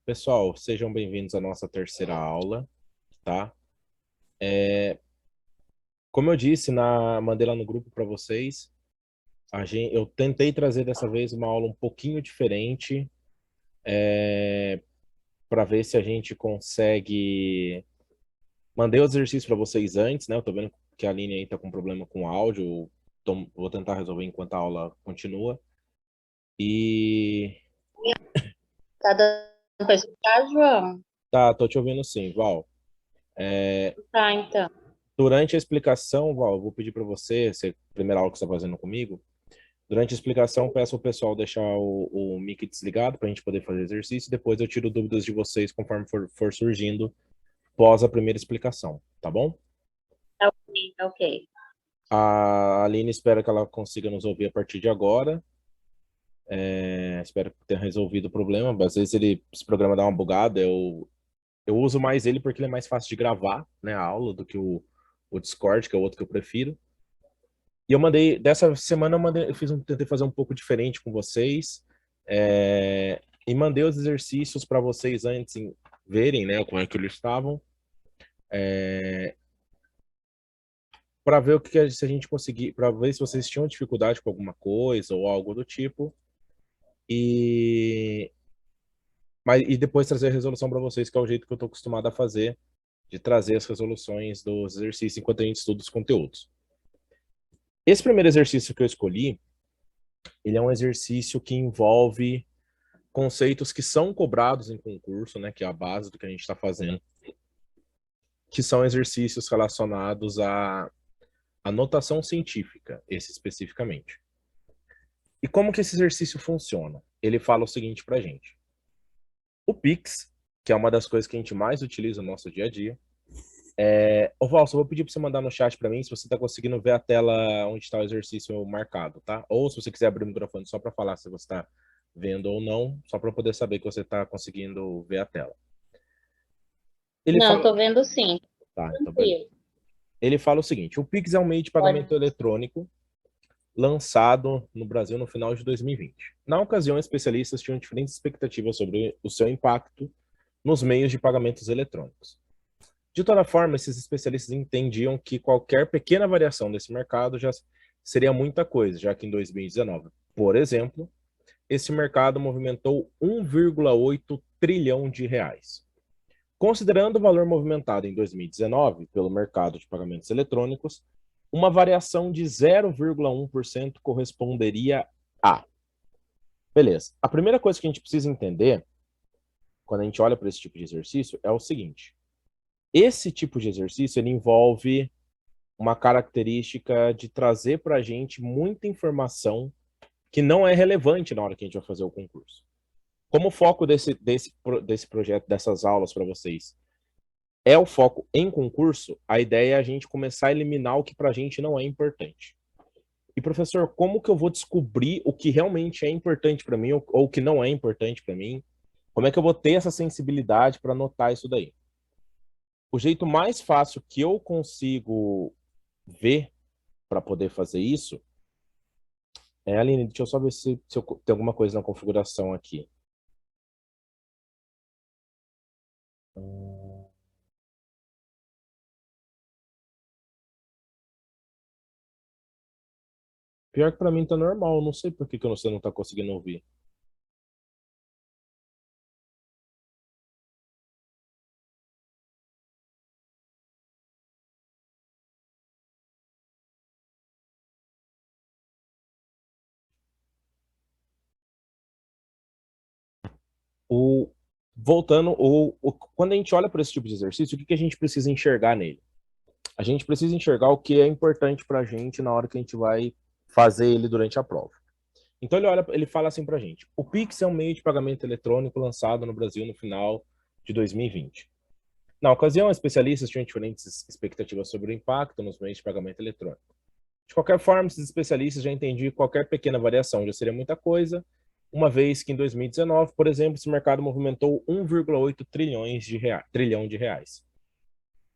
Pessoal, sejam bem-vindos à nossa terceira aula, tá? Como eu disse, mandei lá no grupo para vocês, eu tentei trazer dessa vez uma aula um pouquinho diferente, para ver se a gente consegue. Mandei os exercícios para vocês antes, né? Eu tô vendo que a Aline aí tá com problema com o áudio, vou tentar resolver enquanto a aula continua. E Tá dando pra escutar, João? tá, tô te ouvindo sim, Val. Tá, então. Durante a explicação, Val, eu vou pedir para você, primeira aula que você está fazendo comigo. Durante a explicação, peço ao pessoal deixar o mic desligado para a gente poder fazer exercício. Depois eu tiro dúvidas de vocês conforme for surgindo pós a primeira explicação, tá bom? Tá ok, tá ok. A Aline espera que ela consiga nos ouvir a partir de agora. Espero que tenha resolvido o problema. Às vezes esse programa dá uma bugada. Eu uso mais ele porque ele é mais fácil de gravar, né, a aula do que o Discord, que é o outro que eu prefiro. E dessa semana tentei fazer um pouco diferente com vocês, e mandei os exercícios para vocês antes verem, né, como é que eles estavam, para ver se a gente conseguir, para ver se vocês tinham dificuldade com alguma coisa ou algo do tipo, e, e depois trazer a resolução para vocês, que é o jeito que eu estou acostumado a fazer, de trazer as resoluções dos exercícios enquanto a gente estuda os conteúdos. Esse primeiro exercício que eu escolhi, ele é um exercício que envolve conceitos que são cobrados em concurso, né, que é a base do que a gente está fazendo, que são exercícios relacionados à notação científica, esse especificamente. E como que esse exercício funciona? Ele fala o seguinte para a gente. O Pix, que é uma das coisas que a gente mais utiliza no nosso dia a dia. Ô, Val, só vou pedir para você mandar no chat para mim se você está conseguindo ver a tela onde está o exercício marcado, tá? Ou se você quiser abrir o microfone só para falar se você está vendo ou não, só para poder saber que você está conseguindo ver a tela. Ele Não, fala. tô vendo sim. Tá, então beleza. Tranquilo. Ele fala o seguinte: o Pix é um meio de Pode. pagamento eletrônico lançado no Brasil no final de 2020. Na ocasião, especialistas tinham diferentes expectativas sobre o seu impacto nos meios de pagamentos eletrônicos. De toda forma, esses especialistas entendiam que qualquer pequena variação desse mercado já seria muita coisa, já que em 2019, por exemplo, esse mercado movimentou 1,8 trilhão de reais. Considerando o valor movimentado em 2019 pelo mercado de pagamentos eletrônicos, uma variação de 0,1% corresponderia a. Beleza. A primeira coisa que a gente precisa entender quando a gente olha para esse tipo de exercício é o seguinte: esse tipo de exercício ele envolve uma característica de trazer para a gente muita informação que não é relevante na hora que a gente vai fazer o concurso. Como o foco desse projeto, dessas aulas para vocês, é o foco em concurso, a ideia é a gente começar a eliminar o que para a gente não é importante. E professor, como que eu vou descobrir o que realmente é importante para mim ou o que não é importante para mim? Como é que eu vou ter essa sensibilidade para notar isso daí? O jeito mais fácil que eu consigo ver para poder fazer isso Aline, deixa eu só ver se tem alguma coisa na configuração aqui. Pior que para mim tá normal, não sei por que você não tá conseguindo ouvir. O, voltando, quando a gente olha para esse tipo de exercício, o que a gente precisa enxergar nele? A gente precisa enxergar o que é importante para a gente na hora que a gente vai fazer ele durante a prova. Então ele fala assim para a gente: o Pix é um meio de pagamento eletrônico lançado no Brasil no final de 2020. Na ocasião, especialistas tinham diferentes expectativas sobre o impacto nos meios de pagamento eletrônico. De qualquer forma, esses especialistas já entendiam que qualquer pequena variação já seria muita coisa, uma vez que em 2019, por exemplo, esse mercado movimentou 1,8 trilhão de reais.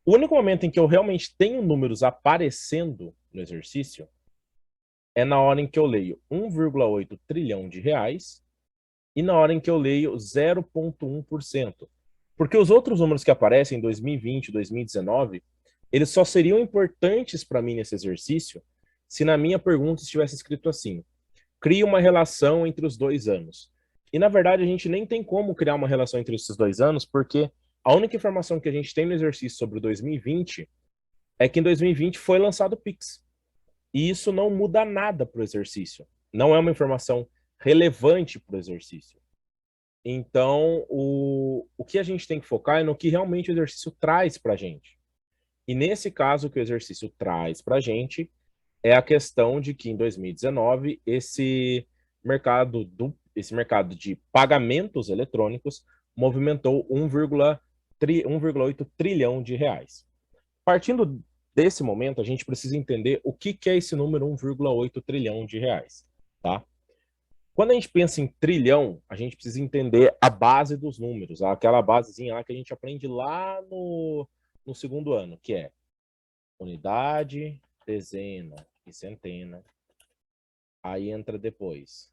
O único momento em que eu realmente tenho números aparecendo no exercício é na hora em que eu leio 1,8 trilhão de reais e na hora em que eu leio 0,1%. Porque os outros números que aparecem em 2020, 2019, eles só seriam importantes para mim nesse exercício se na minha pergunta estivesse escrito assim: cria uma relação entre os 2 anos. E na verdade a gente nem tem como criar uma relação entre esses 2 anos, porque a única informação que a gente tem no exercício sobre 2020 é que em 2020 foi lançado o Pix. E isso não muda nada para o exercício. Não é uma informação relevante para o exercício. Então, o que a gente tem que focar é no que realmente o exercício traz para a gente. E nesse caso, o que o exercício traz para a gente é a questão de que em 2019 esse mercado de pagamentos eletrônicos movimentou 1,8 trilhão de reais. Partindo desse momento, a gente precisa entender o que é esse número 1,8 trilhão de reais, tá? Quando a gente pensa em trilhão, a gente precisa entender a base dos números, aquela basezinha lá que a gente aprende lá no segundo ano, que é unidade, dezena e centena. Aí entra depois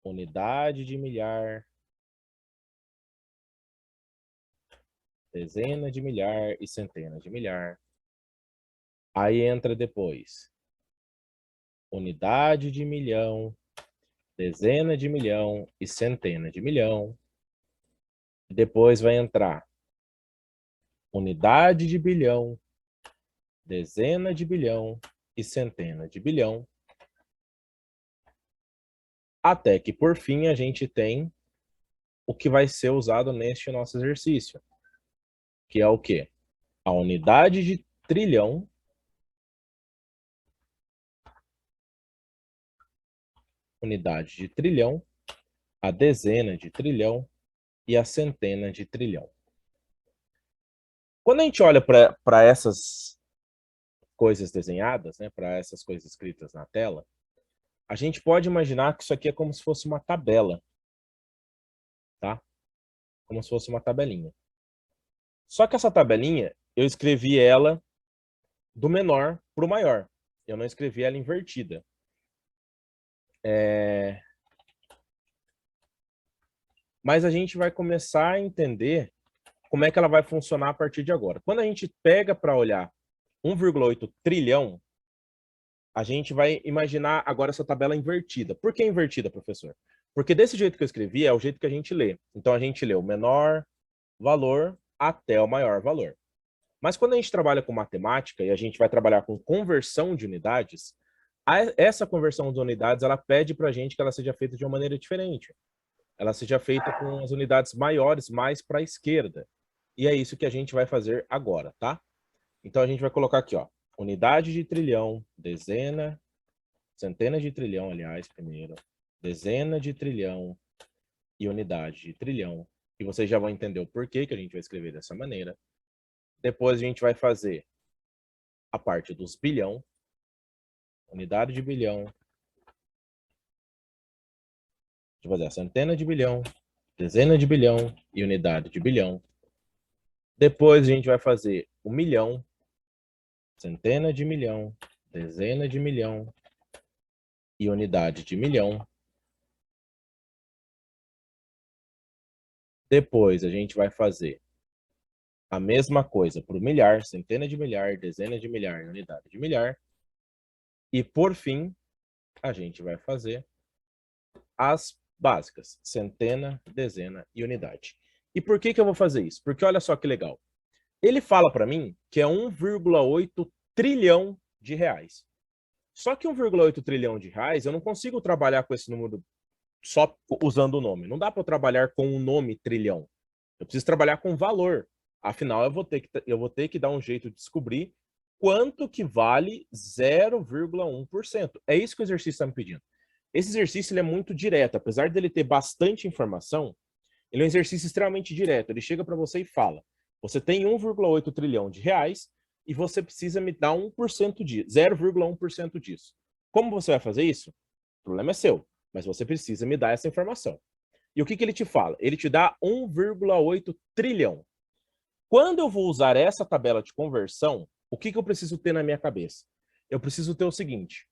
unidade de milhar, dezena de milhar e centena de milhar. Aí entra depois unidade de milhão, dezena de milhão e centena de milhão. Depois vai entrar unidade de bilhão, dezena de bilhão e centena de bilhão. Até que, por fim, a gente tem o que vai ser usado neste nosso exercício, que é o quê? A unidade de trilhão, unidade de trilhão, a dezena de trilhão e a centena de trilhão. Quando a gente olha para essas coisas desenhadas, né, para essas coisas escritas na tela, a gente pode imaginar que isso aqui é como se fosse uma tabela, tá? Como se fosse uma tabelinha. Só que essa tabelinha, eu escrevi ela do menor para o maior. Eu não escrevi ela invertida. Mas a gente vai começar a entender como é que ela vai funcionar a partir de agora. Quando a gente pega para olhar 1,8 trilhão, a gente vai imaginar agora essa tabela invertida. Por que invertida, professor? Porque desse jeito que eu escrevi é o jeito que a gente lê. Então a gente lê o menor valor até o maior valor. Mas quando a gente trabalha com matemática e a gente vai trabalhar com conversão de unidades, essa conversão de unidades ela pede para a gente que ela seja feita de uma maneira diferente. Ela seja feita com as unidades maiores mais para a esquerda. E é isso que a gente vai fazer agora, tá? Então a gente vai colocar aqui, ó, unidade de trilhão, dezena, centena de trilhão, aliás, primeiro, dezena de trilhão e unidade de trilhão. E vocês já vão entender o porquê que a gente vai escrever dessa maneira. Depois a gente vai fazer a parte dos bilhão, unidade de bilhão, a gente vai fazer a centena de bilhão, dezena de bilhão e unidade de bilhão. Depois a gente vai fazer o milhão, centena de milhão, dezena de milhão e unidade de milhão. Depois a gente vai fazer a mesma coisa para o milhar, centena de milhar, dezena de milhar e unidade de milhar. E por fim, a gente vai fazer as básicas, centena, dezena e unidade. E por que eu vou fazer isso? Porque olha só que legal. Ele fala para mim que é 1,8 trilhão de reais. Só que 1,8 trilhão de reais, eu não consigo trabalhar com esse número só usando o nome. Não dá para eu trabalhar com o nome trilhão. Eu preciso trabalhar com valor. Afinal, eu vou ter que dar um jeito de descobrir quanto que vale 0,1%. É isso que o exercício está me pedindo. Esse exercício ele é muito direto. Apesar dele ter bastante informação, ele é um exercício extremamente direto. Ele chega para você e fala, você tem 1,8 trilhão de reais e você precisa me dar 1% disso, 0,1% disso. Como você vai fazer isso? O problema é seu, mas você precisa me dar essa informação. E o que ele te fala? Ele te dá 1,8 trilhão. Quando eu vou usar essa tabela de conversão, o que eu preciso ter na minha cabeça? Eu preciso ter o seguinte,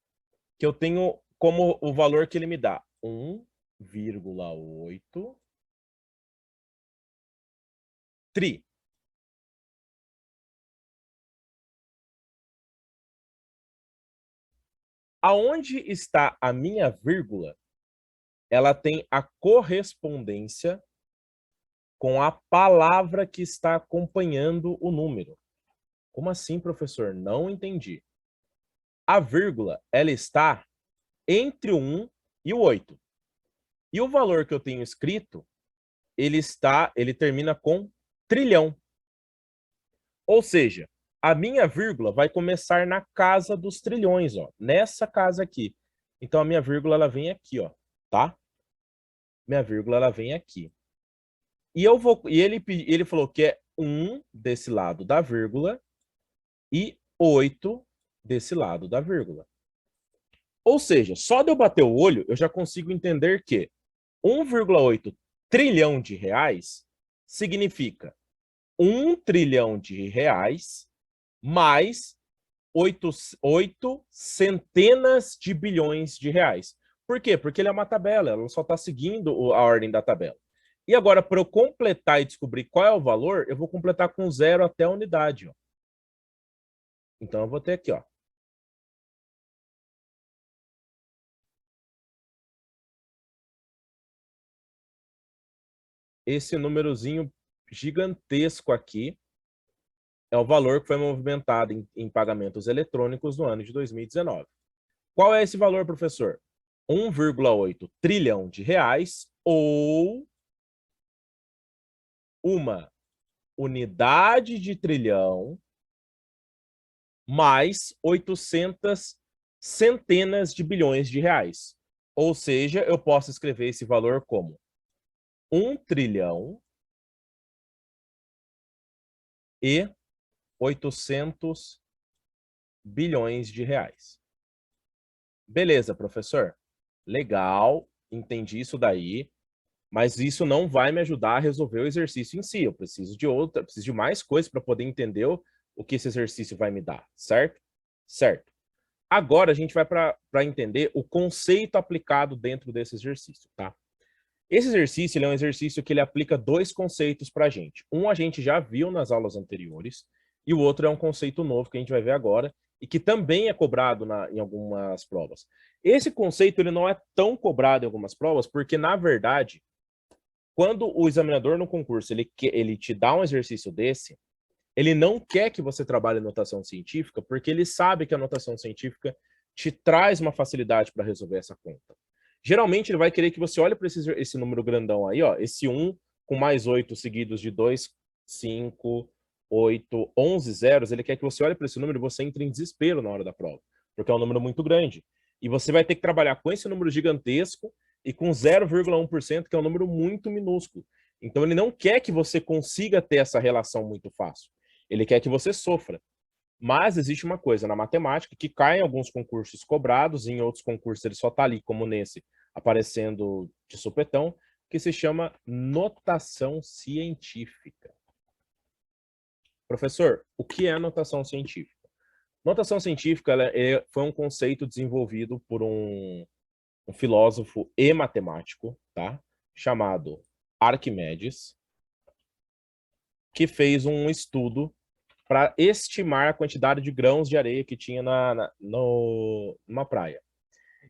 que eu tenho como o valor que ele me dá, 1 1,8 tri. Aonde está a minha vírgula, ela tem a correspondência com a palavra que está acompanhando o número. Como assim, professor? Não entendi. A vírgula, ela está entre o 1 e o 8. E o valor que eu tenho escrito, ele termina com trilhão. Ou seja, a minha vírgula vai começar na casa dos trilhões, ó, nessa casa aqui. Então a minha vírgula ela vem aqui, ó, tá? Minha vírgula ela vem aqui. E ele falou que é 1 desse lado da vírgula e 8 desse lado da vírgula. Ou seja, só de eu bater o olho, eu já consigo entender que 1,8 trilhão de reais significa 1 trilhão de reais mais 8 centenas de bilhões de reais. Por quê? Porque ele é uma tabela, ela só está seguindo a ordem da tabela. E agora, para eu completar e descobrir qual é o valor, eu vou completar com 0 até a unidade. Ó. Então, eu vou ter aqui, ó. Esse númerozinho gigantesco aqui é o valor que foi movimentado em pagamentos eletrônicos no ano de 2019. Qual é esse valor, professor? 1,8 trilhão de reais ou uma unidade de trilhão mais 800 centenas de bilhões de reais. Ou seja, eu posso escrever esse valor como 1 trilhão e 800 bilhões de reais. Beleza, professor? Legal, entendi isso daí, mas isso não vai me ajudar a resolver o exercício em si. Eu preciso de mais coisas para poder entender o que esse exercício vai me dar, certo? Certo. Agora a gente vai para entender o conceito aplicado dentro desse exercício, tá? Esse exercício ele é um exercício que ele aplica dois conceitos para a gente. Um a gente já viu nas aulas anteriores e o outro é um conceito novo que a gente vai ver agora e que também é cobrado em algumas provas. Esse conceito ele não é tão cobrado em algumas provas porque, na verdade, quando o examinador no concurso ele te dá um exercício desse, ele não quer que você trabalhe notação científica porque ele sabe que a notação científica te traz uma facilidade para resolver essa conta. Geralmente, ele vai querer que você olhe para esse número grandão aí, ó, esse 1 com mais 8 seguidos de 2, 5, 8, 11 zeros, ele quer que você olhe para esse número e você entre em desespero na hora da prova, porque é um número muito grande. E você vai ter que trabalhar com esse número gigantesco e com 0,1%, que é um número muito minúsculo. Então, ele não quer que você consiga ter essa relação muito fácil. Ele quer que você sofra. Mas existe uma coisa na matemática que cai em alguns concursos cobrados, em outros concursos ele só está ali, como nesse, aparecendo de supetão, que se chama notação científica. Professor, o que é notação científica? Notação científica foi um conceito desenvolvido por um filósofo e matemático, tá? Chamado Arquimedes, que fez um estudo para estimar a quantidade de grãos de areia que tinha numa praia.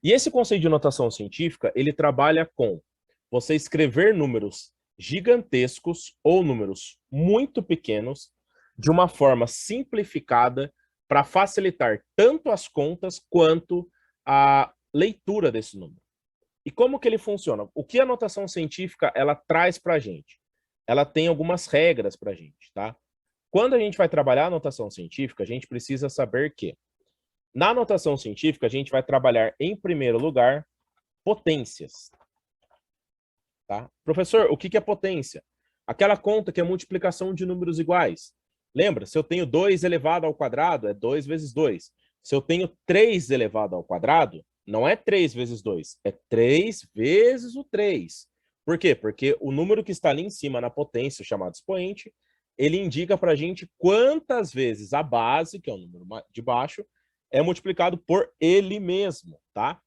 E esse conceito de notação científica, ele trabalha com você escrever números gigantescos ou números muito pequenos de uma forma simplificada para facilitar tanto as contas quanto a leitura desse número. E como que ele funciona? O que a notação científica ela traz para a gente? Ela tem algumas regras para a gente, tá? Quando a gente vai trabalhar a notação científica, a gente precisa saber que, na notação científica, a gente vai trabalhar, em primeiro lugar, potências. Tá? Professor, o que é potência? Aquela conta que é multiplicação de números iguais. Lembra? Se eu tenho 2 elevado ao quadrado, é 2 vezes 2. Se eu tenho 3 elevado ao quadrado, não é 3 vezes 2, é 3 vezes o 3. Por quê? Porque o número que está ali em cima na potência, chamado expoente, ele indica para a gente quantas vezes a base, que é o número de baixo, é multiplicado por ele mesmo, tá?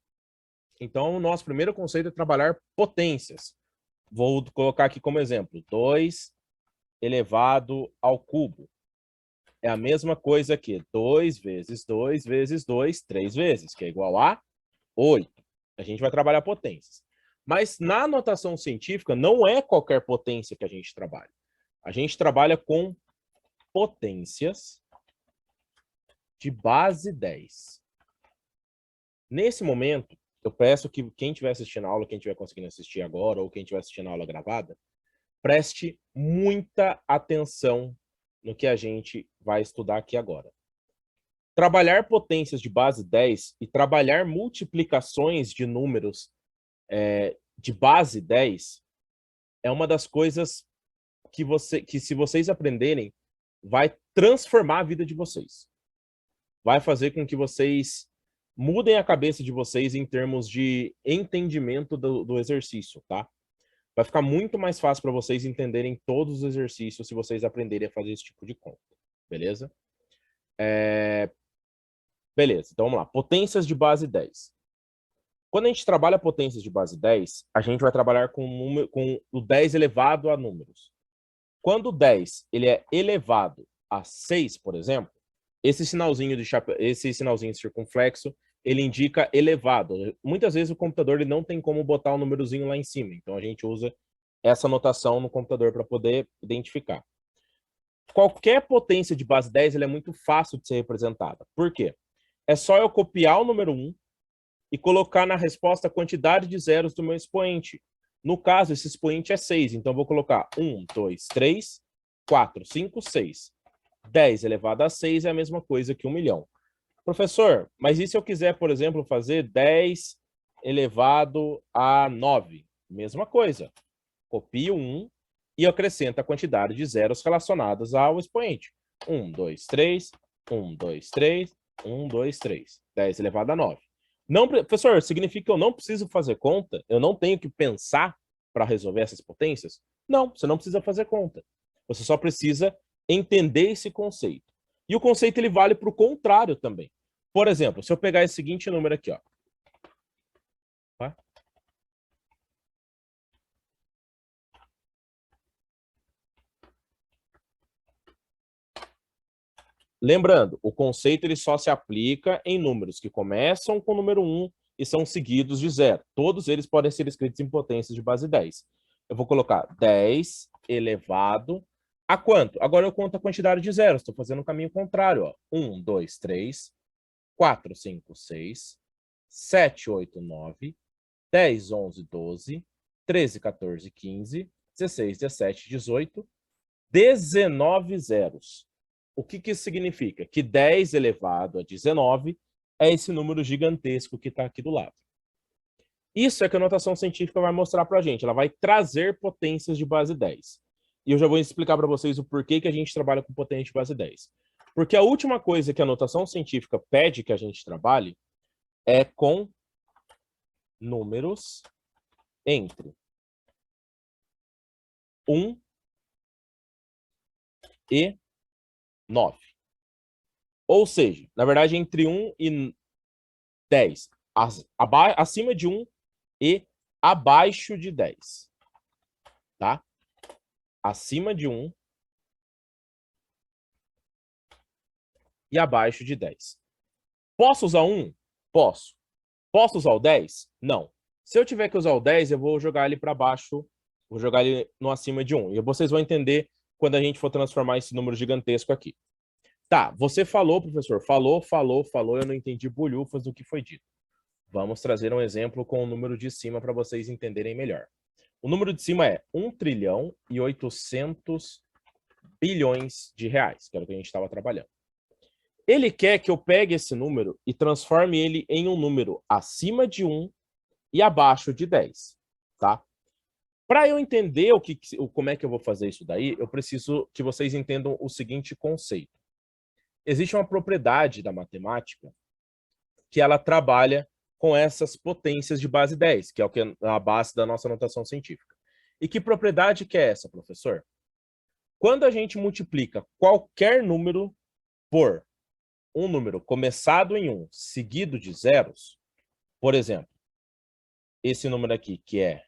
Então, o nosso primeiro conceito é trabalhar potências. Vou colocar aqui como exemplo, 2 elevado ao cubo. É a mesma coisa que 2 vezes 2 vezes 2, 3 vezes, que é igual a 8. A gente vai trabalhar potências. Mas na notação científica, não é qualquer potência que a gente trabalha. A gente trabalha com potências de base 10. Nesse momento, eu peço que quem estiver assistindo a aula, quem estiver conseguindo assistir agora, ou quem estiver assistindo a aula gravada, preste muita atenção no que a gente vai estudar aqui agora. Trabalhar potências de base 10 e trabalhar multiplicações de números de base 10 é uma das coisas que se vocês aprenderem, vai transformar a vida de vocês. Vai fazer com que vocês mudem a cabeça de vocês em termos de entendimento do exercício, tá? Vai ficar muito mais fácil para vocês entenderem todos os exercícios se vocês aprenderem a fazer esse tipo de conta, beleza? Beleza, então vamos lá. Potências de base 10. Quando a gente trabalha potências de base 10, a gente vai trabalhar com o 10 elevado a números. Quando o 10 ele é elevado a 6, por exemplo, esse sinalzinho circunflexo, ele indica elevado. Muitas vezes o computador ele não tem como botar o númerozinho lá em cima, então a gente usa essa notação no computador para poder identificar. Qualquer potência de base 10 ela é muito fácil de ser representada. Por quê? É só eu copiar o número 1 e colocar na resposta a quantidade de zeros do meu expoente. No caso, esse expoente é 6, então eu vou colocar 1, 2, 3, 4, 5, 6. 10 elevado a 6 é a mesma coisa que 1 milhão. Professor, mas e se eu quiser, por exemplo, fazer 10 elevado a 9? Mesma coisa. Copio 1 e acrescento a quantidade de zeros relacionadas ao expoente. 1, 2, 3, 1, 2, 3, 1, 2, 3. 10 elevado a 9. Não, professor, significa que eu não preciso fazer conta? Eu não tenho que pensar para resolver essas potências? Não, você não precisa fazer conta. Você só precisa entender esse conceito. E o conceito ele vale para o contrário também. Por exemplo, se eu pegar esse seguinte número aqui, ó. Tá? Lembrando, o conceito ele só se aplica em números que começam com o número 1 e são seguidos de 0. Todos eles podem ser escritos em potências de base 10. Eu vou colocar 10 elevado a quanto? Agora eu conto a quantidade de zeros. Estou fazendo o caminho contrário. Ó. 1, 2, 3, 4, 5, 6, 7, 8, 9, 10, 11, 12, 13, 14, 15, 16, 17, 18, 19 zeros. O que isso significa? Que 10 elevado a 19 é esse número gigantesco que está aqui do lado. Isso é que a notação científica vai mostrar para a gente. Ela vai trazer potências de base 10. E eu já vou explicar para vocês o porquê que a gente trabalha com potência de base 10. Porque a última coisa que a notação científica pede que a gente trabalhe é com números entre 1 e 9. Ou seja, na verdade, entre 1 e 10. Acima de 1 e abaixo de 10. Tá? Acima de 1 e abaixo de 10. Posso usar 1? Posso. Posso usar o 10? Não. Se eu tiver que usar o 10, eu vou jogar ele para baixo, vou jogar ele no acima de 1. E vocês vão entender quando a gente for transformar esse número gigantesco aqui. Tá, você falou, professor, falou, eu não entendi bolhufas do que foi dito. Vamos trazer um exemplo com o número de cima para vocês entenderem melhor. O número de cima é 1 trilhão e 800 bilhões de reais, que era o que a gente estava trabalhando. Ele quer que eu pegue esse número e transforme ele em um número acima de 1 e abaixo de 10, tá? Para eu entender como é que eu vou fazer isso daí, eu preciso que vocês entendam o seguinte conceito. Existe uma propriedade da matemática que ela trabalha com essas potências de base 10, que é o que é a base da nossa notação científica. E que propriedade que é essa, professor? Quando a gente multiplica qualquer número por um número começado em 1, seguido de zeros, por exemplo, esse número aqui, que é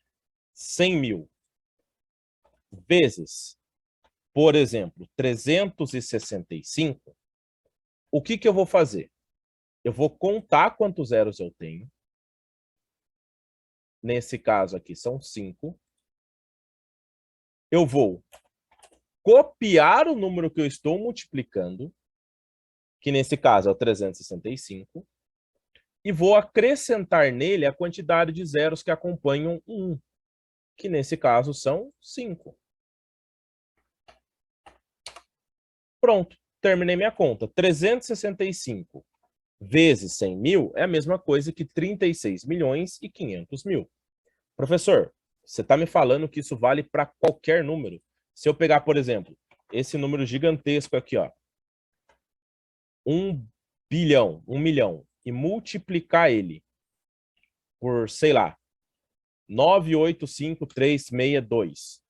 100 mil, vezes, por exemplo, 365, o que eu vou fazer? Eu vou contar quantos zeros eu tenho. Nesse caso aqui são 5. Eu vou copiar o número que eu estou multiplicando, que nesse caso é o 365, e vou acrescentar nele a quantidade de zeros que acompanham 1, que nesse caso são 5. Pronto, terminei minha conta. 365 vezes 100 mil é a mesma coisa que 36 milhões e 500 mil. Professor, você está me falando que isso vale para qualquer número? Se eu pegar, por exemplo, esse número gigantesco aqui, ó, 1 bilhão, 1 milhão, e multiplicar ele por, sei lá, 985,362.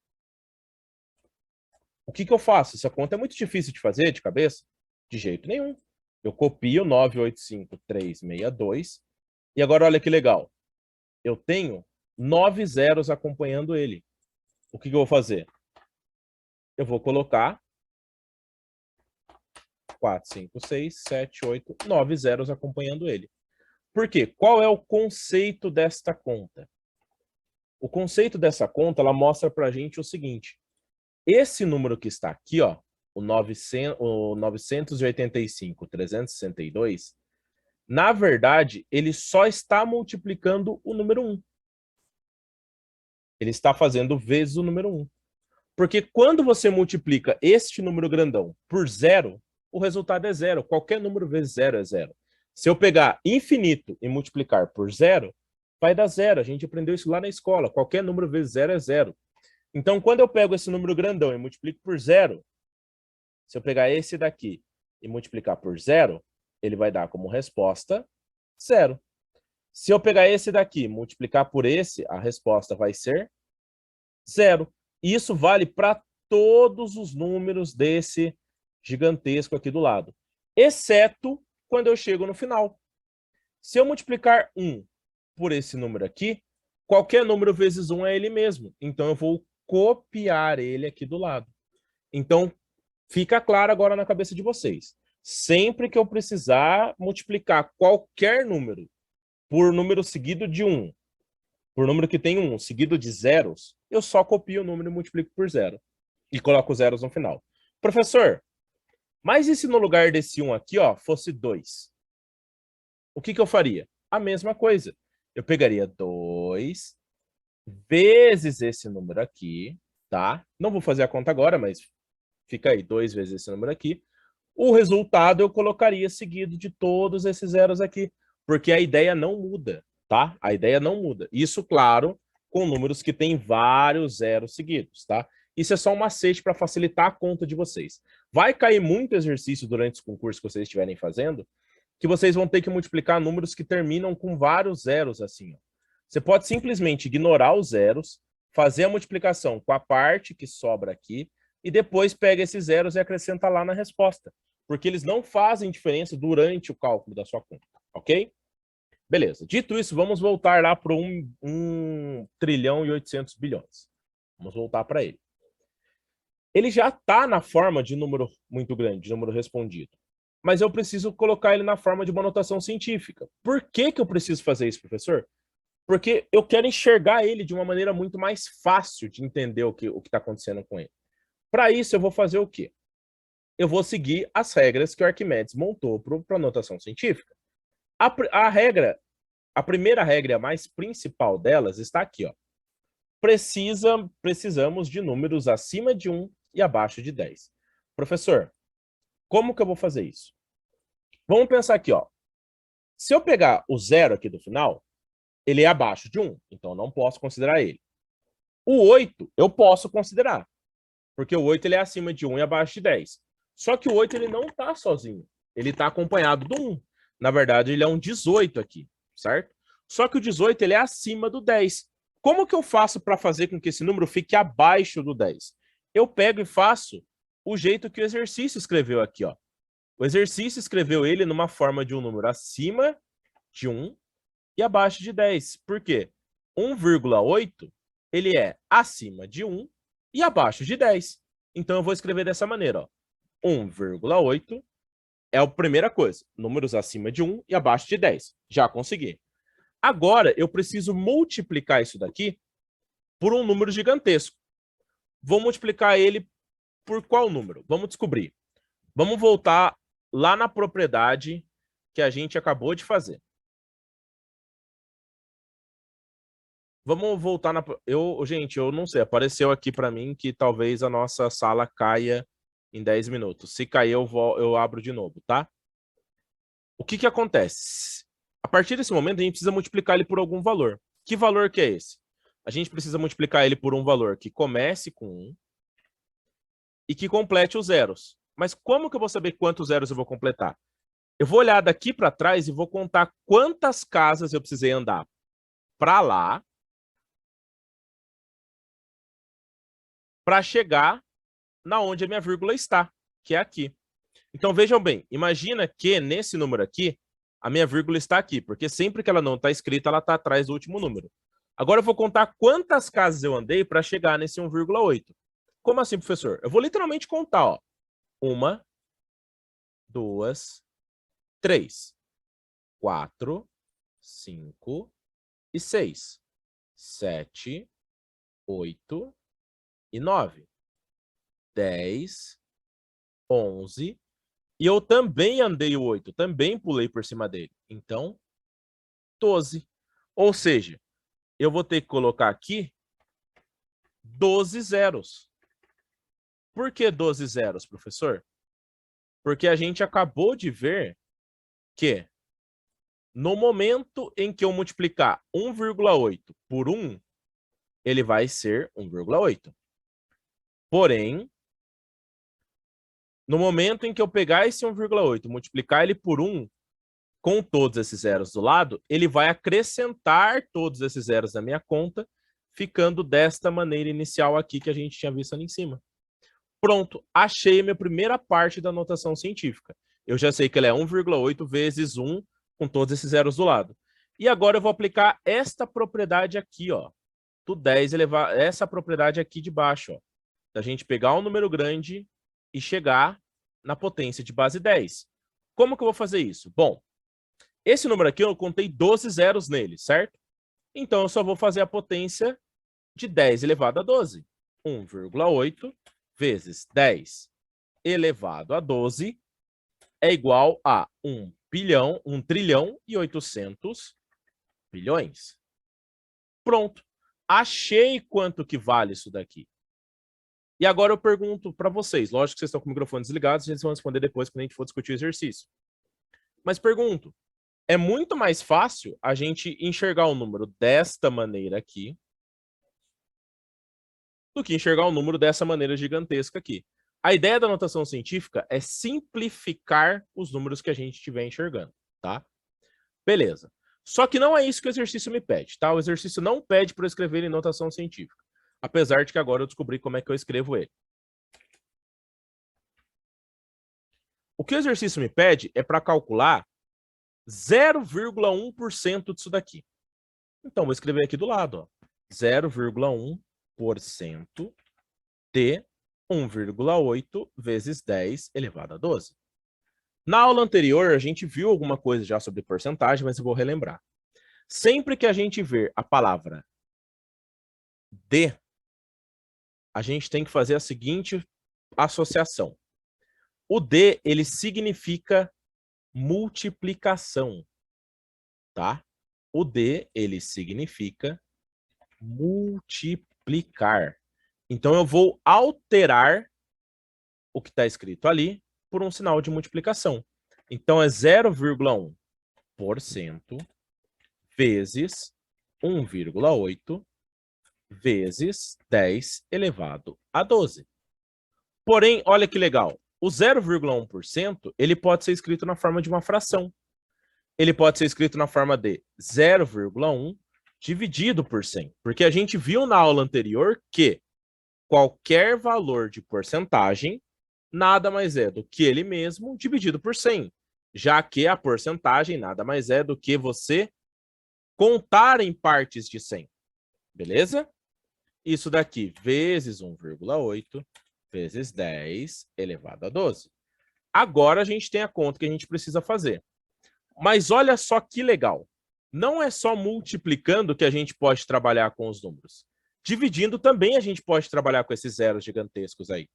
O que eu faço? Essa conta é muito difícil de fazer de cabeça? De jeito nenhum. Eu copio 985,362 e agora olha que legal. Eu tenho 9 zeros acompanhando ele. O que eu vou fazer? Eu vou colocar 4, 5, 6, 7, 8, 9 zeros acompanhando ele. Por quê? Qual é o conceito desta conta? O conceito dessa conta, ela mostra pra gente o seguinte. Esse número que está aqui, ó, o 985,362, na verdade, ele só está multiplicando o número 1. Ele está fazendo vezes o número 1. Porque quando você multiplica este número grandão por 0, o resultado é 0. Qualquer número vezes 0 é 0. Se eu pegar infinito e multiplicar por 0, vai dar 0. A gente aprendeu isso lá na escola. Qualquer número vezes 0 é 0. Então, quando eu pego esse número grandão e multiplico por 0, se eu pegar esse daqui e multiplicar por 0, ele vai dar como resposta 0. Se eu pegar esse daqui e multiplicar por esse, a resposta vai ser 0. Isso vale para todos os números desse gigantesco aqui do lado, exceto quando eu chego no final. Se eu multiplicar 1 por esse número aqui, qualquer número vezes 1 é ele mesmo. Então, eu vou copiar ele aqui do lado. Então, fica claro agora na cabeça de vocês. Sempre que eu precisar multiplicar qualquer número por número seguido de 1, por número que tem 1 seguido de zeros, eu só copio o número e multiplico por 0. E coloco zeros no final. Professor, mas e se no lugar desse 1 aqui, ó, fosse 2? O que eu faria? A mesma coisa. Eu pegaria 2 vezes esse número aqui, tá? Não vou fazer a conta agora, mas fica aí, 2 vezes esse número aqui. O resultado eu colocaria seguido de todos esses zeros aqui, porque a ideia não muda, tá? A ideia não muda. Isso, claro, com números que têm vários zeros seguidos, tá? Isso é só um macete para facilitar a conta de vocês. Vai cair muito exercício durante os concursos que vocês estiverem fazendo, que vocês vão ter que multiplicar números que terminam com vários zeros assim, ó. Você pode simplesmente ignorar os zeros, fazer a multiplicação com a parte que sobra aqui, e depois pega esses zeros e acrescenta lá na resposta. Porque eles não fazem diferença durante o cálculo da sua conta, ok? Beleza. Dito isso, vamos voltar lá para 1 trilhão e 800 bilhões. Vamos voltar para ele. Ele já está na forma de número muito grande, de número respondido. Mas eu preciso colocar ele na forma de uma notação científica. Por que eu preciso fazer isso, professor? Porque eu quero enxergar ele de uma maneira muito mais fácil de entender o que está acontecendo com ele. Para isso, eu vou fazer o quê? Eu vou seguir as regras que o Arquimedes montou para a notação científica. A primeira regra, a mais principal delas, está aqui, ó. Precisamos de números acima de 1 e abaixo de 10. Professor, como que eu vou fazer isso? Vamos pensar aqui, ó. Se eu pegar o 0 aqui do final, ele é abaixo de 1, então eu não posso considerar ele. O 8 eu posso considerar, porque o 8 ele é acima de 1 e abaixo de 10. Só que o 8 ele não está sozinho, ele está acompanhado do 1. Na verdade, ele é um 18 aqui, certo? Só que o 18 ele é acima do 10. Como que eu faço para fazer com que esse número fique abaixo do 10? Eu pego e faço o jeito que o exercício escreveu aqui, ó. O exercício escreveu ele numa forma de um número acima de 1 e abaixo de 10. Por quê? 1,8 ele é acima de 1 e abaixo de 10. Então, eu vou escrever dessa maneira, ó. 1,8 é a primeira coisa. Números acima de 1 e abaixo de 10. Já consegui. Agora, eu preciso multiplicar isso daqui por um número gigantesco. Vou multiplicar ele por qual número? Vamos descobrir. Vamos voltar lá na propriedade que a gente acabou de fazer. Vamos voltar na... Gente, eu não sei. Apareceu aqui para mim que talvez a nossa sala caia em 10 minutos. Se cair, eu abro de novo, tá? O que acontece? A partir desse momento, a gente precisa multiplicar ele por algum valor. Que valor que é esse? A gente precisa multiplicar ele por um valor que comece com 1 e que complete os zeros. Mas como que eu vou saber quantos zeros eu vou completar? Eu vou olhar daqui para trás e vou contar quantas casas eu precisei andar para lá para chegar na onde a minha vírgula está, que é aqui. Então, vejam bem, imagina que nesse número aqui, a minha vírgula está aqui, porque sempre que ela não está escrita, ela está atrás do último número. Agora eu vou contar quantas casas eu andei para chegar nesse 1,8. Como assim, professor? Eu vou literalmente contar, ó. 1, 2, 3, 4, 5 e 6, 7, 8 e 9, 10, 11, e eu também andei o 8, também pulei por cima dele. Então, 12. Ou seja, eu vou ter que colocar aqui 12 zeros. Por que 12 zeros, professor? Porque a gente acabou de ver que no momento em que eu multiplicar 1,8 por 1, ele vai ser 1,8. Porém, no momento em que eu pegar esse 1,8 e multiplicar ele por 1, com todos esses zeros do lado, ele vai acrescentar todos esses zeros na minha conta, ficando desta maneira inicial aqui que a gente tinha visto ali em cima. Pronto, achei a minha primeira parte da notação científica. Eu já sei que ela é 1,8 vezes 1, com todos esses zeros do lado. E agora eu vou aplicar esta propriedade aqui, ó, do 10 elevado, essa propriedade aqui de baixo, ó, da gente pegar um número grande e chegar na potência de base 10. Como que eu vou fazer isso? Bom, esse número aqui eu contei 12 zeros nele, certo? Então eu só vou fazer a potência de 10 elevado a 12. 1,8 vezes 10 elevado a 12 é igual a 1 trilhão e 800 bilhões. Pronto. Achei quanto que vale isso daqui. E agora eu pergunto para vocês. Lógico que vocês estão com o microfone desligado, a gente vai responder depois quando a gente for discutir o exercício. Mas pergunto, é muito mais fácil a gente enxergar um número desta maneira aqui do que enxergar um número dessa maneira gigantesca aqui. A ideia da notação científica é simplificar os números que a gente estiver enxergando, tá? Beleza. Só que não é isso que o exercício me pede, tá? O exercício não pede para eu escrever em notação científica. Apesar de que agora eu descobri como é que eu escrevo ele. O que o exercício me pede é para calcular 0,1% disso daqui. Então, vou escrever aqui do lado, ó. 0,1% de 1,8 vezes 10 elevado a 12. Na aula anterior, a gente viu alguma coisa já sobre porcentagem, mas eu vou relembrar. Sempre que a gente ver a palavra de, a gente tem que fazer a seguinte associação. O de, ele significa multiplicação, tá? O de, ele significa multiplicar. Então, eu vou alterar o que está escrito ali por um sinal de multiplicação. Então, é 0,1% vezes 1,8 vezes 10 elevado a 12. Porém, olha que legal. O 0,1% ele pode ser escrito na forma de uma fração. Ele pode ser escrito na forma de 0,1 dividido por 100. Porque a gente viu na aula anterior que qualquer valor de porcentagem nada mais é do que ele mesmo dividido por 100, já que a porcentagem nada mais é do que você contar em partes de 100. Beleza? Isso daqui vezes 1,8 vezes 10 elevado a 12. Agora a gente tem a conta que a gente precisa fazer. Mas olha só que legal. Não é só multiplicando que a gente pode trabalhar com os números. Dividindo também a gente pode trabalhar com esses zeros gigantescos aí.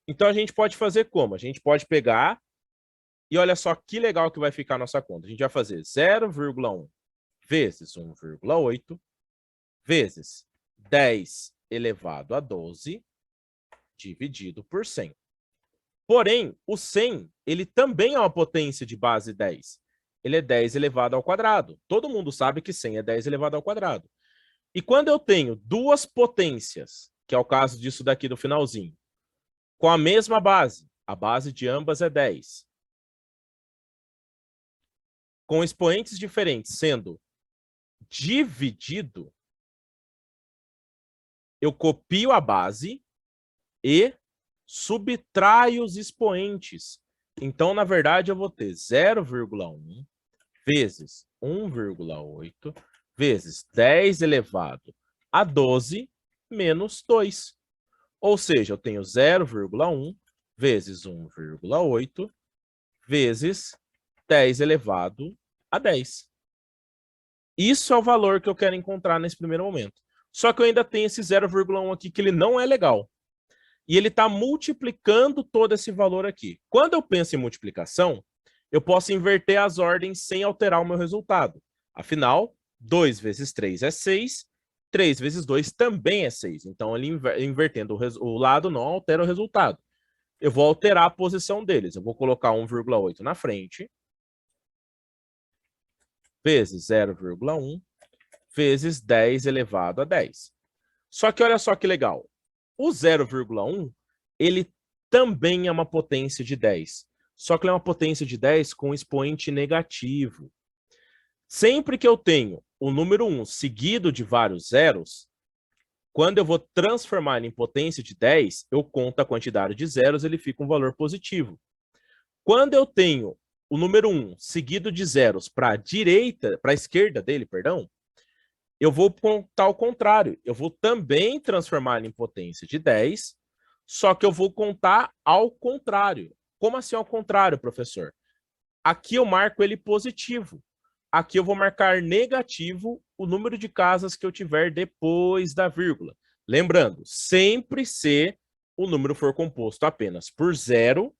Então a gente pode fazer como? A gente pode pegar e olha só que legal que vai ficar a nossa conta. A gente vai fazer 0,1 vezes 1,8 vezes 10 elevado a 12 dividido por 100. Porém, o 100, ele também é uma potência de base 10. Ele é 10 elevado ao quadrado. Todo mundo sabe que 100 é 10 elevado ao quadrado. E quando eu tenho duas potências, que é o caso disso daqui do finalzinho, com a mesma base, a base de ambas é 10, com expoentes diferentes sendo dividido, eu copio a base e subtraio os expoentes. Então, na verdade, eu vou ter 0,1 vezes 1,8 vezes 10 elevado a 12 menos 2. Ou seja, eu tenho 0,1 vezes 1,8 vezes 10 elevado a 10. Isso é o valor que eu quero encontrar nesse primeiro momento. Só que eu ainda tenho esse 0,1 aqui que ele não é legal. E ele está multiplicando todo esse valor aqui. Quando eu penso em multiplicação, eu posso inverter as ordens sem alterar o meu resultado. Afinal, 2 vezes 3 é 6, 3 vezes 2 também é 6. Então, ele invertendo o lado não altera o resultado. Eu vou alterar a posição deles. Eu vou colocar 1,8 na frente, vezes 0,1, vezes 10 elevado a 10. Só que olha só que legal. O 0,1, ele também é uma potência de 10. Só que ele é uma potência de 10 com expoente negativo. Sempre que eu tenho o número 1 seguido de vários zeros, quando eu vou transformar ele em potência de 10, eu conto a quantidade de zeros, ele fica um valor positivo. Quando eu tenho o número 1 seguido de zeros para a esquerda dele, perdão, eu vou contar o contrário. Eu vou também transformar ele em potência de 10, só que eu vou contar ao contrário. Como assim ao contrário, professor? Aqui eu marco ele positivo. Aqui eu vou marcar negativo o número de casas que eu tiver depois da vírgula. Lembrando, sempre se o número for composto apenas por 0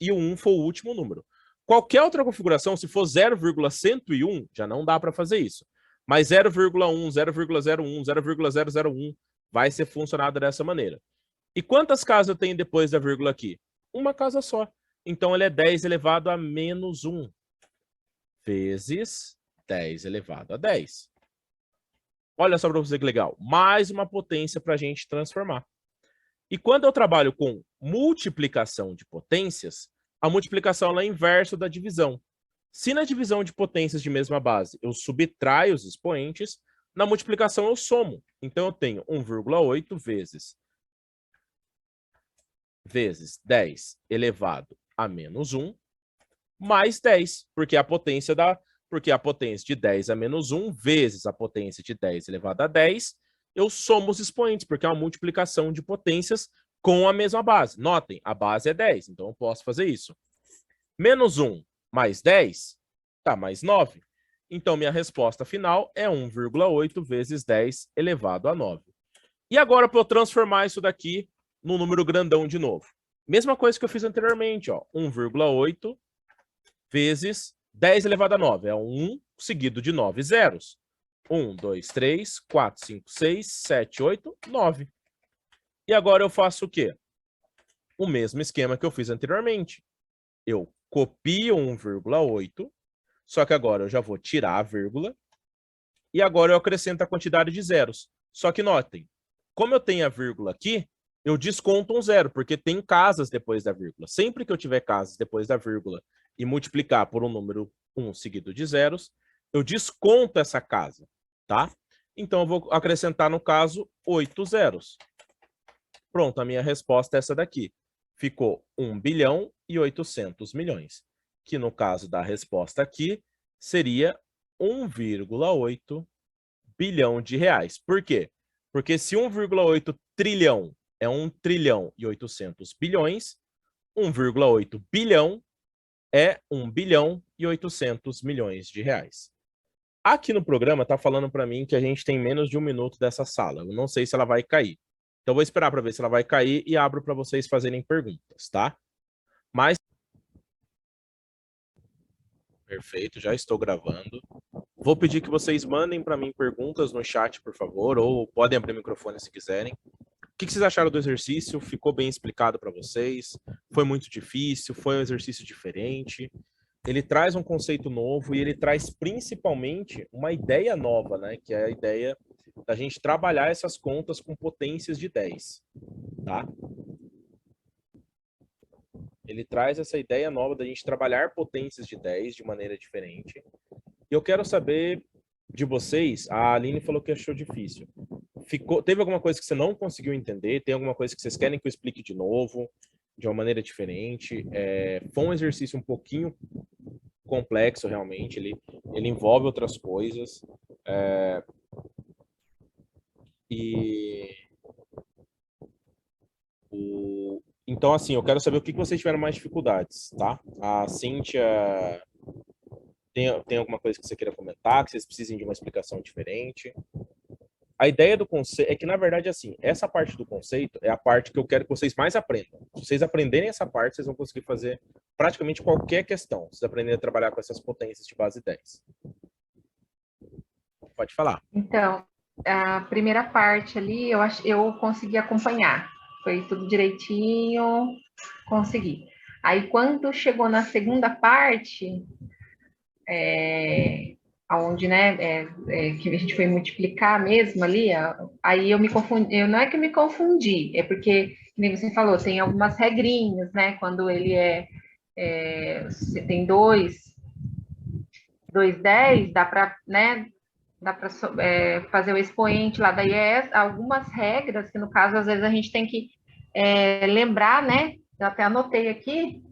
e o 1 for o último número. Qualquer outra configuração, se for 0,101, já não dá para fazer isso. Mas 0,1, 0,01, 0,001 vai ser funcionado dessa maneira. E quantas casas eu tenho depois da vírgula aqui? Uma casa só. Então, ele é 10 elevado a menos 1 vezes 10 elevado a 10. Olha só para você que legal. Mais uma potência para a gente transformar. E quando eu trabalho com multiplicação de potências, a multiplicação é inverso da divisão. Se na divisão de potências de mesma base eu subtraio os expoentes, na multiplicação eu somo. Então eu tenho 1,8 vezes 10 elevado a menos 1 mais 10, porque a potência de 10 a menos 1 vezes a potência de 10 elevado a 10, eu somo os expoentes, porque é uma multiplicação de potências com a mesma base. Notem, a base é 10, então eu posso fazer isso. Menos 1 mais 10, tá, mais 9. Então, minha resposta final é 1,8 vezes 10 elevado a 9. E agora, para eu transformar isso daqui no número grandão de novo. Mesma coisa que eu fiz anteriormente, ó, 1,8 vezes 10 elevado a 9. É 1 seguido de 9 zeros. 1, 2, 3, 4, 5, 6, 7, 8, 9. E agora eu faço o quê? O mesmo esquema que eu fiz anteriormente. Eu copio 1,8, só que agora eu já vou tirar a vírgula, e agora eu acrescento a quantidade de zeros. Só que notem, como eu tenho a vírgula aqui, eu desconto um zero, porque tem casas depois da vírgula. Sempre que eu tiver casas depois da vírgula e multiplicar por um número 1 seguido de zeros, eu desconto essa casa, tá? Então, eu vou acrescentar, no caso, 8 zeros. Pronto, a minha resposta é essa daqui. Ficou 1 bilhão e 800 milhões, que no caso da resposta aqui seria 1,8 bilhão de reais. Por quê? Porque se 1,8 trilhão é 1 trilhão e 800 bilhões, 1,8 bilhão é 1 bilhão e 800 milhões de reais. Aqui no programa tá falando para mim que a gente tem menos de 1 minuto dessa sala. Eu não sei se ela vai cair. Então, vou esperar para ver se ela vai cair e abro para vocês fazerem perguntas, tá? Mas... Perfeito, já estou gravando. Vou pedir que vocês mandem para mim perguntas no chat, por favor, ou podem abrir o microfone se quiserem. O que vocês acharam do exercício? Ficou bem explicado para vocês? Foi muito difícil? Foi um exercício diferente? Ele traz um conceito novo e ele traz principalmente uma ideia nova, né? Que é a ideia da gente trabalhar essas contas com potências de 10, tá? Ele traz essa ideia nova da gente trabalhar potências de 10 de maneira diferente. E eu quero saber de vocês, a Aline falou que achou difícil. Teve alguma coisa que você não conseguiu entender? Tem alguma coisa que vocês querem que eu explique de novo, de uma maneira diferente? Foi um exercício um pouquinho complexo, realmente. Ele envolve outras coisas. Então, assim, eu quero saber o que vocês tiveram mais dificuldades, tá? A Cíntia... Tem alguma coisa que você queira comentar, que vocês precisem de uma explicação diferente? A ideia do conceito é que, na verdade, assim, essa parte do conceito é a parte que eu quero que vocês mais aprendam. Se vocês aprenderem essa parte, vocês vão conseguir fazer praticamente qualquer questão. Vocês aprenderem a trabalhar com essas potências de base 10. Pode falar. Então, a primeira parte ali, eu consegui acompanhar. Foi tudo direitinho, consegui. Aí, quando chegou na segunda parte, onde, né, que a gente foi multiplicar mesmo ali, aí eu me confundi. Não é que eu me confundi, é porque, como você falou, tem algumas regrinhas, né? Quando ele você tem 2,10, dá para, né? Dá para fazer o expoente lá, daí algumas regras que, no caso, às vezes a gente tem que lembrar, né? Eu até anotei aqui,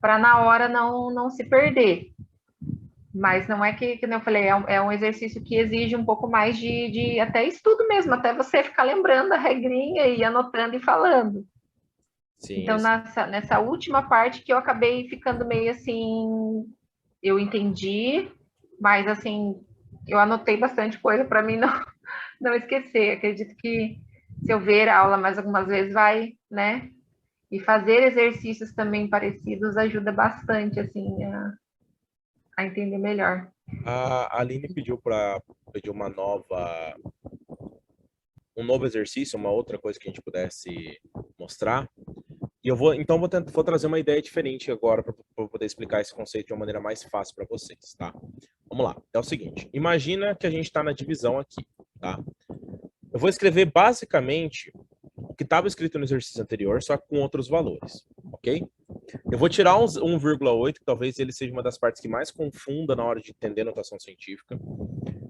para na hora não se perder. Mas não é que eu falei, é um exercício que exige um pouco mais de até estudo mesmo, até você ficar lembrando a regrinha e anotando e falando. Sim, então, nessa última parte que eu acabei ficando meio assim, eu entendi, mas assim, eu anotei bastante coisa para mim não esquecer. Acredito que se eu ver a aula mais algumas vezes vai, né? E fazer exercícios também parecidos ajuda bastante, assim, a entender melhor. A Aline pediu um novo exercício, uma outra coisa que a gente pudesse mostrar. E vou trazer uma ideia diferente agora para poder explicar esse conceito de uma maneira mais fácil para vocês, tá? Vamos lá. É o seguinte, imagina que a gente está na divisão aqui, tá? Eu vou escrever basicamente o que estava escrito no exercício anterior, só com outros valores, ok? Eu vou tirar 1,8, que talvez ele seja uma das partes que mais confunda na hora de entender notação científica.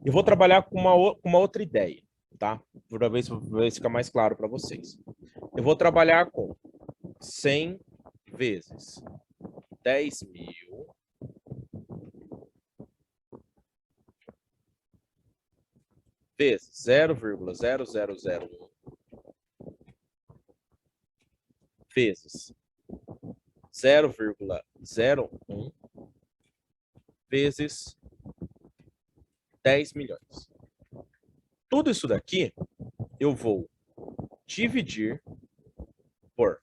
Eu vou trabalhar com uma outra ideia, tá? Para ver se fica mais claro para vocês. Eu vou trabalhar com 100 vezes 10.000 vezes 0,0001 vezes 0,01 vezes 10 milhões. Tudo isso daqui eu vou dividir por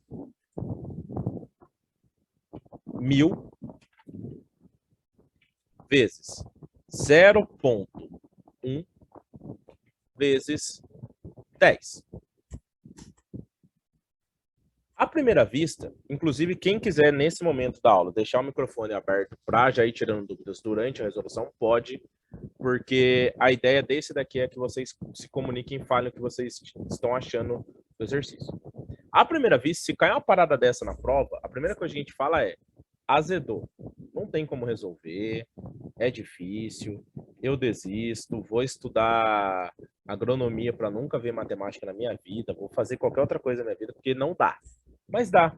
1.000 vezes 0,1 vezes 10. À primeira vista, inclusive quem quiser nesse momento da aula deixar o microfone aberto para já ir tirando dúvidas durante a resolução, pode, porque a ideia desse daqui é que vocês se comuniquem e falem o que vocês estão achando do exercício. À primeira vista, se cair uma parada dessa na prova, a primeira coisa que a gente fala é azedou. Não tem como resolver, é difícil, eu desisto, vou estudar agronomia para nunca ver matemática na minha vida, vou fazer qualquer outra coisa na minha vida, porque não dá. Mas dá.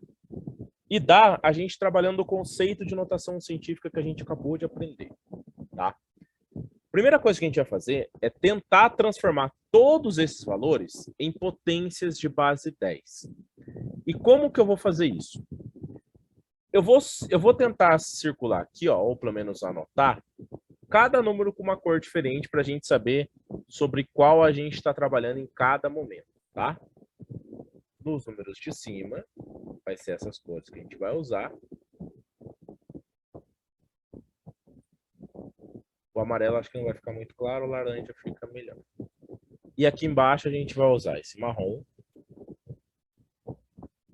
E dá a gente trabalhando o conceito de notação científica que a gente acabou de aprender, tá? Primeira coisa que a gente vai fazer é tentar transformar todos esses valores em potências de base 10. E como que eu vou fazer isso? Eu vou tentar circular aqui, ó, ou pelo menos anotar, cada número com uma cor diferente para a gente saber sobre qual a gente está trabalhando em cada momento, tá? Nos números de cima, vai ser essas cores que a gente vai usar. O amarelo acho que não vai ficar muito claro, o laranja fica melhor. E aqui embaixo a gente vai usar esse marrom.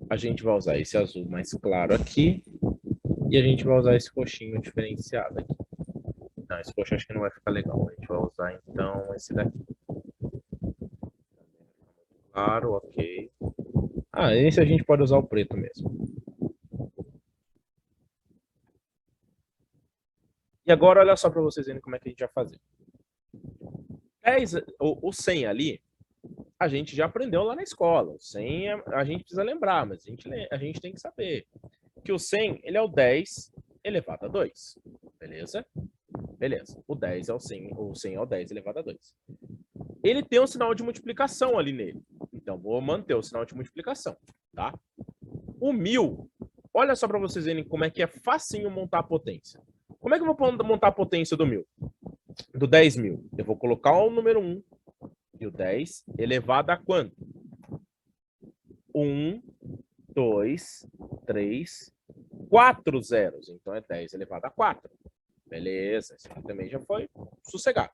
A gente vai usar esse azul mais claro aqui. E a gente vai usar esse roxinho diferenciado aqui. Não, esse roxo acho que não vai ficar legal. A gente vai usar então esse daqui. Claro, ok. Ah, esse a gente pode usar o preto mesmo. E agora olha só para vocês verem como é que a gente vai fazer. 10, o 100 ali, a gente já aprendeu lá na escola. O 100 a gente precisa lembrar, mas a gente tem que saber que o 100 ele é o 10 elevado a 2. Beleza? Beleza. O 10 é o 100 é o 10 elevado a 2. Ele tem um sinal de multiplicação ali nele. Então, vou manter o sinal de multiplicação, tá? O 1000, olha só para vocês verem como é que é facinho montar a potência. Como é que eu vou montar a potência do 1000? Do 10.000. Eu vou colocar o número 1 e o 10 elevado a quanto? 1, 2, 3, 4 zeros. Então, é 10 elevado a 4. Beleza, esse aqui também já foi sossegado.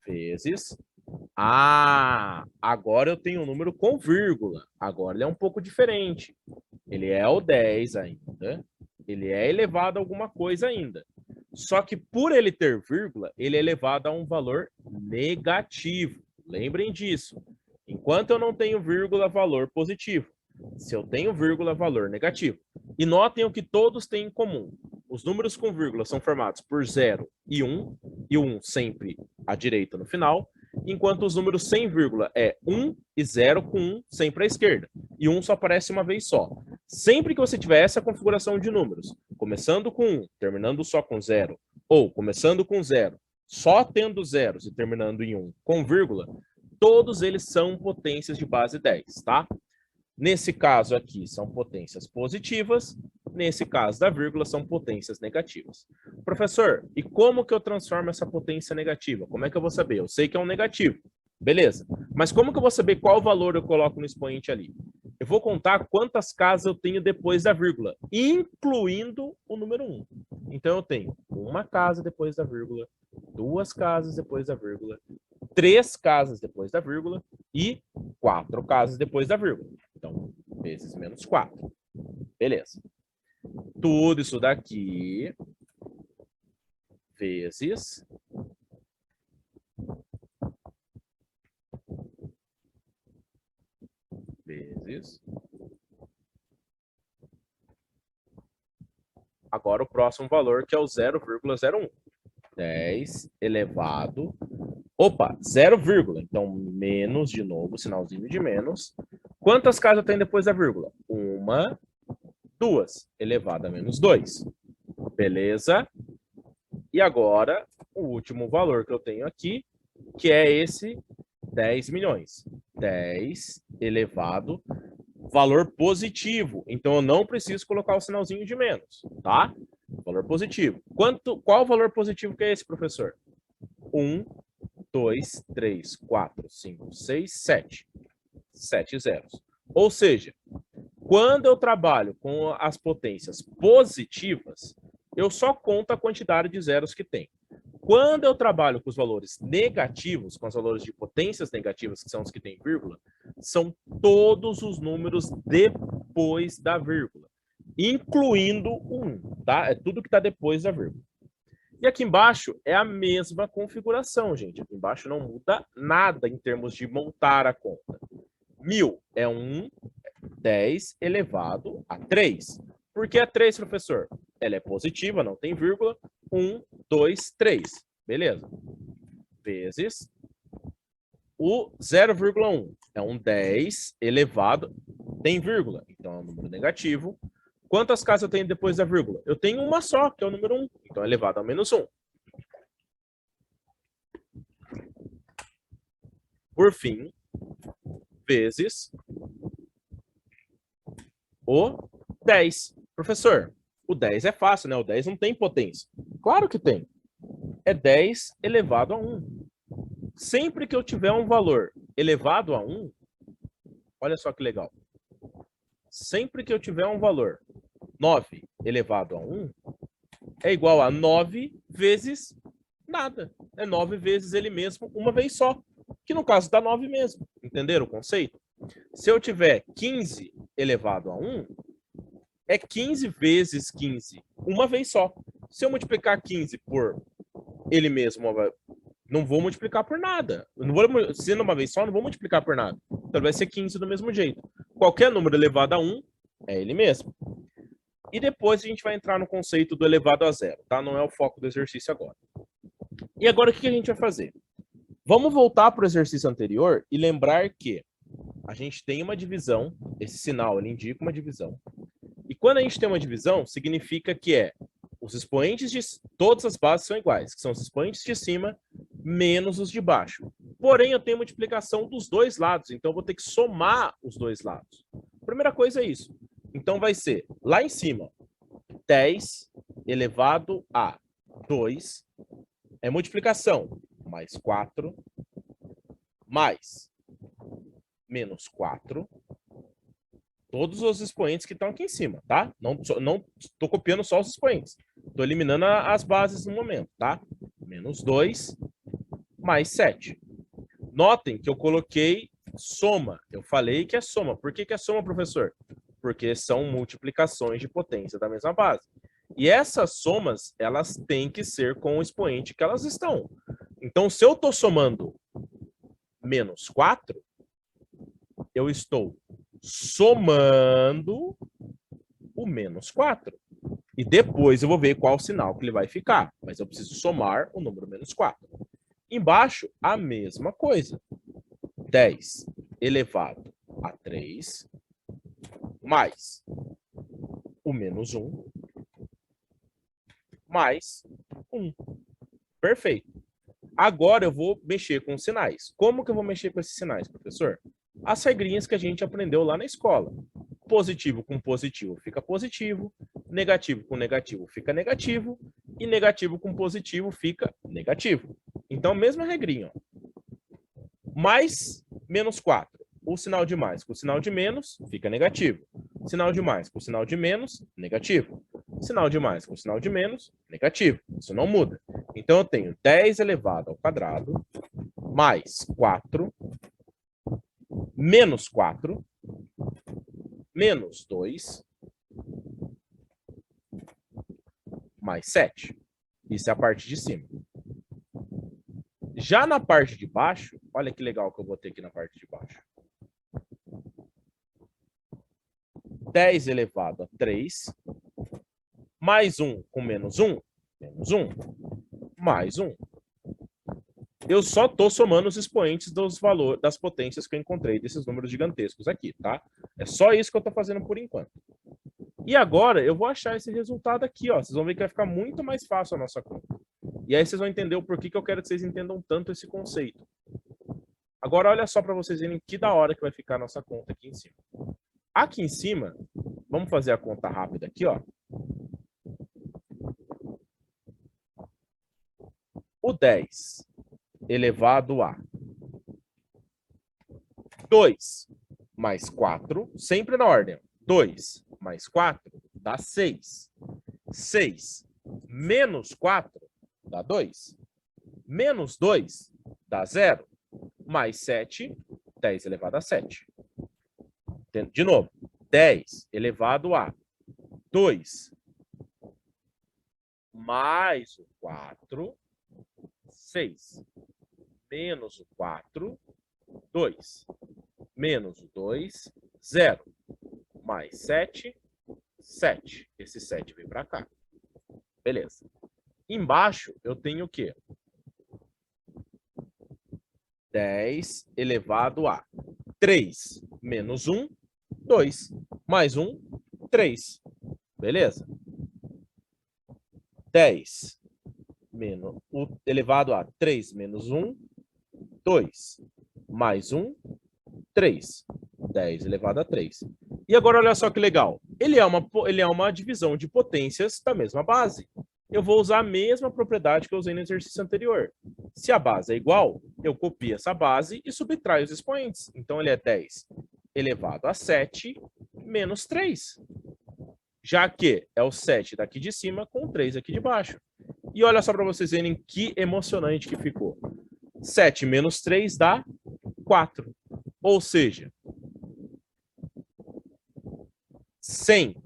Vezes. Ah, agora eu tenho um número com vírgula. Agora ele é um pouco diferente. Ele é o 10 ainda. Ele é elevado a alguma coisa ainda. Só que por ele ter vírgula, ele é elevado a um valor negativo. Lembrem disso. Enquanto eu não tenho vírgula, valor positivo. Se eu tenho vírgula, valor negativo. E notem o que todos têm em comum. Os números com vírgula são formados por 0 e 1 sempre à direita no final, enquanto os números sem vírgula é 1 e 0 com 1 sempre à esquerda. E 1 só aparece uma vez só. Sempre que você tiver essa configuração de números, começando com 1, terminando só com 0, ou começando com 0, só tendo zeros e terminando em 1 com vírgula, todos eles são potências de base 10, tá? Nesse caso aqui são potências positivas, nesse caso da vírgula são potências negativas. Professor, e como que eu transformo essa potência negativa? Como é que eu vou saber? Eu sei que é um negativo, beleza. Mas como que eu vou saber qual valor eu coloco no expoente ali? Eu vou contar quantas casas eu tenho depois da vírgula, incluindo o número 1. Então eu tenho uma casa depois da vírgula, 2 casas depois da vírgula, 3 casas depois da vírgula e 4 casas depois da vírgula. Então, vezes menos 4. Beleza. Tudo isso daqui vezes agora o próximo valor, que é o 0,01. 10 elevado... Opa, 0, então menos de novo, sinalzinho de menos. Quantas casas eu tenho depois da vírgula? 1, 2, elevado a menos 2. Beleza? E agora, o último valor que eu tenho aqui, que é esse 10 milhões. 10 elevado, valor positivo. Então, eu não preciso colocar o sinalzinho de menos, tá? Valor positivo. Qual o valor positivo que é esse, professor? 1, 2, 3, 4, 5, 6, 7. 7 zeros. Ou seja, quando eu trabalho com as potências positivas, eu só conto a quantidade de zeros que tem. Quando eu trabalho com os valores negativos, com os valores de potências negativas, que são os que têm vírgula, são todos os números depois da vírgula, incluindo o 1, tá? É tudo que está depois da vírgula. E aqui embaixo é a mesma configuração, gente. Aqui embaixo não muda nada em termos de montar a conta. 1000 é 10 elevado a 3. Por que a 3, professor? Ela é positiva, não tem vírgula. 1, 2, 3. Beleza. Vezes o 0,1. É 10 elevado, tem vírgula. Então é um número negativo. Quantas casas eu tenho depois da vírgula? Eu tenho uma só, que é o número 1. Então é elevado a menos 1. por fim, vezes o 10. Professor, o 10 é fácil, né? O 10 não tem potência. Claro que tem. É 10 elevado a 1. Sempre que eu tiver um valor elevado a 1, olha só que legal. Sempre que eu tiver um valor 9 elevado a 1, é igual a 9 vezes nada. É 9 vezes ele mesmo, uma vez só. Que no caso dá 9 mesmo. Entenderam o conceito? Se eu tiver 15 elevado a 1, é 15 vezes 15, uma vez só. Se eu multiplicar 15 por ele mesmo, não vou multiplicar por nada. Não vou, sendo uma vez só, não vou multiplicar por nada. Então vai ser 15 do mesmo jeito. Qualquer número elevado a 1 é ele mesmo. E depois a gente vai entrar no conceito do elevado a zero, tá? Não é o foco do exercício agora. E agora o que a gente vai fazer? Vamos voltar para o exercício anterior e lembrar que a gente tem uma divisão, esse sinal ele indica uma divisão. E quando a gente tem uma divisão, significa que os expoentes de todas as bases são iguais, que são os expoentes de cima menos os de baixo. Porém, eu tenho multiplicação dos dois lados, então eu vou ter que somar os dois lados. A primeira coisa é isso. Então vai ser, lá em cima, 10 elevado a 2 é multiplicação, mais 4, mais menos 4, todos os expoentes que estão aqui em cima, tá? Não estou copiando só os expoentes. Estou eliminando as bases no momento, tá? Menos 2, mais 7. Notem que eu coloquei soma. Eu falei que é soma. Por que é soma, professor? Porque são multiplicações de potência da mesma base. E essas somas, elas têm que ser com o expoente que elas estão. Então, se eu estou somando menos 4, eu estou somando o menos 4. E depois eu vou ver qual sinal que ele vai ficar. Mas eu preciso somar o número menos 4. Embaixo, a mesma coisa. 10 elevado a 3 mais o menos 1 mais 1. Perfeito. Agora eu vou mexer com os sinais. Como que eu vou mexer com esses sinais, professor? As regrinhas que a gente aprendeu lá na escola. Positivo com positivo fica positivo, negativo com negativo fica negativo, e negativo com positivo fica negativo. Então, mesma regrinha. Ó. Mais menos 4. O sinal de mais com o sinal de menos fica negativo. Sinal de mais com o sinal de menos, negativo. Sinal de mais com o sinal de menos, negativo. Isso não muda. Então, eu tenho 10 elevado ao quadrado, mais 4, menos 4, menos 2, mais 7. Isso é a parte de cima. Já na parte de baixo, olha que legal que eu botei aqui na parte de baixo. 10 elevado a 3, mais 1 com menos 1, menos 1, mais 1. Eu só estou somando os expoentes dos valores, das potências que eu encontrei desses números gigantescos aqui, tá? É só isso que eu estou fazendo por enquanto. E agora eu vou achar esse resultado aqui, ó. Vocês vão ver que vai ficar muito mais fácil a nossa conta. E aí vocês vão entender o porquê que eu quero que vocês entendam tanto esse conceito. Agora olha só para vocês verem que da hora que vai ficar a nossa conta aqui em cima. Aqui em cima, vamos fazer a conta rápida aqui, ó. O 10 elevado a 2 mais 4, sempre na ordem. 2 mais 4 dá 6. 6 menos 4 dá 2. Menos 2 dá 0. Mais 7, 10 elevado a 7. De novo, 10 elevado a 2 mais o 4, 6. Menos o 4, 2. Menos o 2, 0. Mais 7, 7. Esse 7 vem para cá. Beleza. Embaixo eu tenho o quê? 10 elevado a 3 menos 1, 2. Mais 1, 3. Beleza? 10 menos, elevado a 3 menos 1, 2. mais 1, 3. 10 elevado a 3. E agora, olha só que legal. Ele é uma divisão de potências da mesma base. Eu vou usar a mesma propriedade que eu usei no exercício anterior. Se a base é igual, eu copio essa base e subtraio os expoentes. Então, ele é 10 elevado a 7 menos 3. Já que é o 7 daqui de cima com o 3 aqui de baixo. E olha só para vocês verem que emocionante que ficou. 7 menos 3 dá 4. Ou seja, 100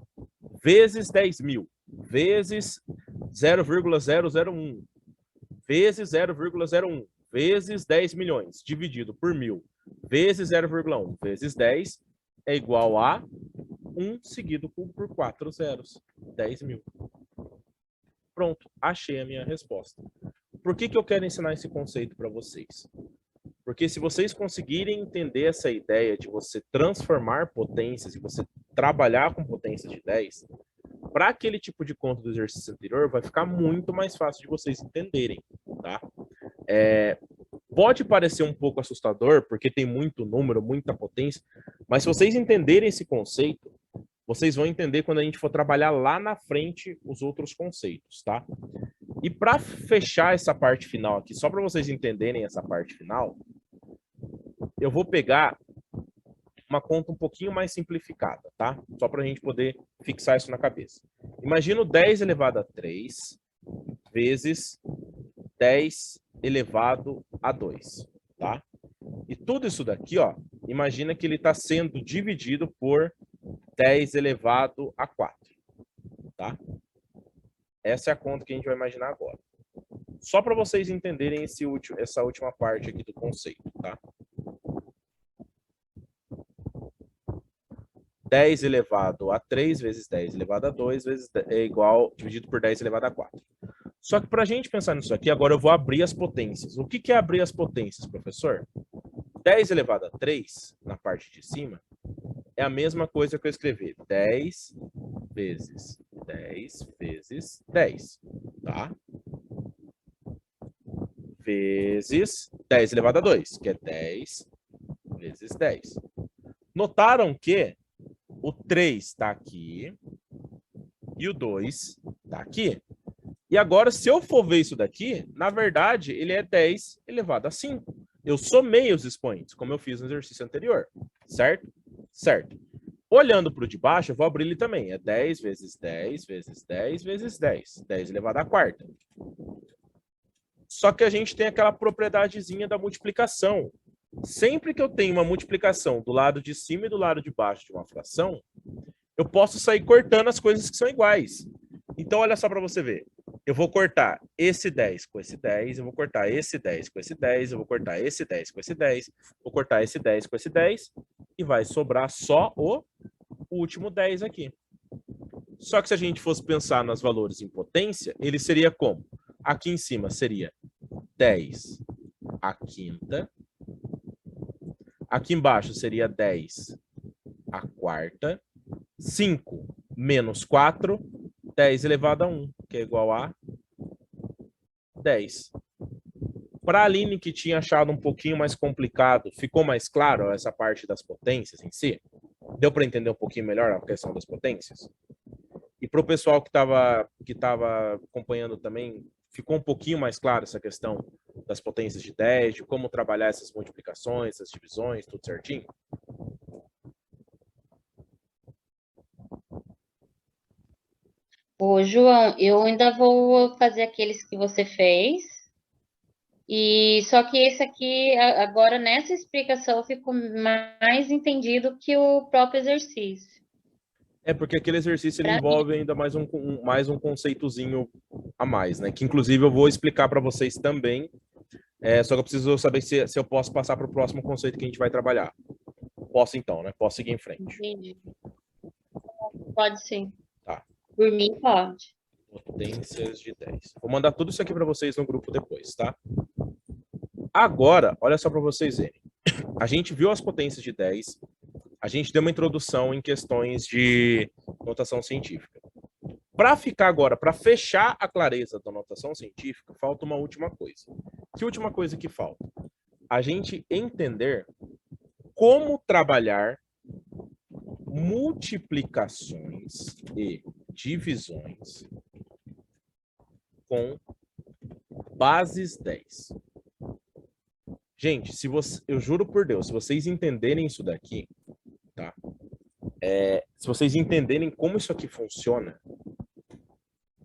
vezes 10.000 vezes 0,001 vezes 0,01 vezes 10 milhões dividido por 1.000 vezes 0,1 vezes 10 é igual a 1 seguido por 4 zeros. 10.000. Pronto, achei a minha resposta. Por que eu quero ensinar esse conceito para vocês? Porque se vocês conseguirem entender essa ideia de você transformar potências e você trabalhar com potências de 10, para aquele tipo de conta do exercício anterior, vai ficar muito mais fácil de vocês entenderem, tá? Pode parecer um pouco assustador, porque tem muito número, muita potência, mas se vocês entenderem esse conceito, vocês vão entender quando a gente for trabalhar lá na frente os outros conceitos, tá? E para fechar essa parte final aqui, só para vocês entenderem essa parte final, eu vou pegar uma conta um pouquinho mais simplificada, tá? Só para a gente poder fixar isso na cabeça. Imagina o 10 elevado a 3 vezes 10 elevado a 2, tá? E tudo isso daqui, ó, imagina que ele está sendo dividido por 10 elevado a 4, tá? Essa é a conta que a gente vai imaginar agora. Só para vocês entenderem essa última parte aqui do conceito, tá? 10 elevado a 3 vezes 10 elevado a 2 é igual, dividido por 10 elevado a 4. Só que para a gente pensar nisso aqui, agora eu vou abrir as potências. O que é abrir as potências, professor? 10 elevado a 3, na parte de cima, é a mesma coisa que eu escrever 10 vezes 10 vezes 10, tá? Vezes 10 elevado a 2, que é 10 vezes 10. Notaram que o 3 está aqui e o 2 está aqui. E agora, se eu for ver isso daqui, na verdade, ele é 10 elevado a 5. Eu somei os expoentes, como eu fiz no exercício anterior, certo? Certo. Olhando para o de baixo, eu vou abrir ele também. É 10 vezes 10 vezes 10 vezes 10. 10 elevado à quarta. Só que a gente tem aquela propriedadezinha da multiplicação. Sempre que eu tenho uma multiplicação do lado de cima e do lado de baixo de uma fração, eu posso sair cortando as coisas que são iguais. Então, olha só para você ver. Eu vou cortar esse 10 com esse 10, eu vou cortar esse 10 com esse 10, eu vou cortar esse 10 com esse 10, vou cortar esse 10 com esse 10, e vai sobrar só o último 10 aqui. Só que se a gente fosse pensar nos valores em potência, ele seria como? Aqui em cima seria 10 à quinta. Aqui embaixo seria 10 à quarta. 5 menos 4, 10 elevado a 1, que é igual a 10. Para a Aline, que tinha achado um pouquinho mais complicado, ficou mais claro essa parte das potências em si? Deu para entender um pouquinho melhor a questão das potências? E para o pessoal que estava acompanhando também, ficou um pouquinho mais claro essa questão das potências de 10, de como trabalhar essas multiplicações, essas divisões, tudo certinho? Ô, João, eu ainda vou fazer aqueles que você fez. E só que esse aqui, agora nessa explicação, ficou mais entendido que o próprio exercício. É porque aquele exercício ele envolve ainda mais um conceitozinho a mais, né? Que inclusive eu vou explicar para vocês também. Só que eu preciso saber se eu posso passar para o próximo conceito que a gente vai trabalhar. Posso então, né? Posso seguir em frente. Entendi. Pode sim. Tá. Por mim, pode. Potências de 10. Vou mandar tudo isso aqui para vocês no grupo depois, tá? Agora, olha só para vocês verem. A gente viu as potências de 10. A gente deu uma introdução em questões de notação científica. Para ficar agora, para fechar a clareza da notação científica, falta uma última coisa. Que última coisa que falta? a gente entender como trabalhar multiplicações e divisões com bases 10. Gente, eu juro por Deus, se vocês entenderem isso daqui, tá? Se vocês entenderem como isso aqui funciona,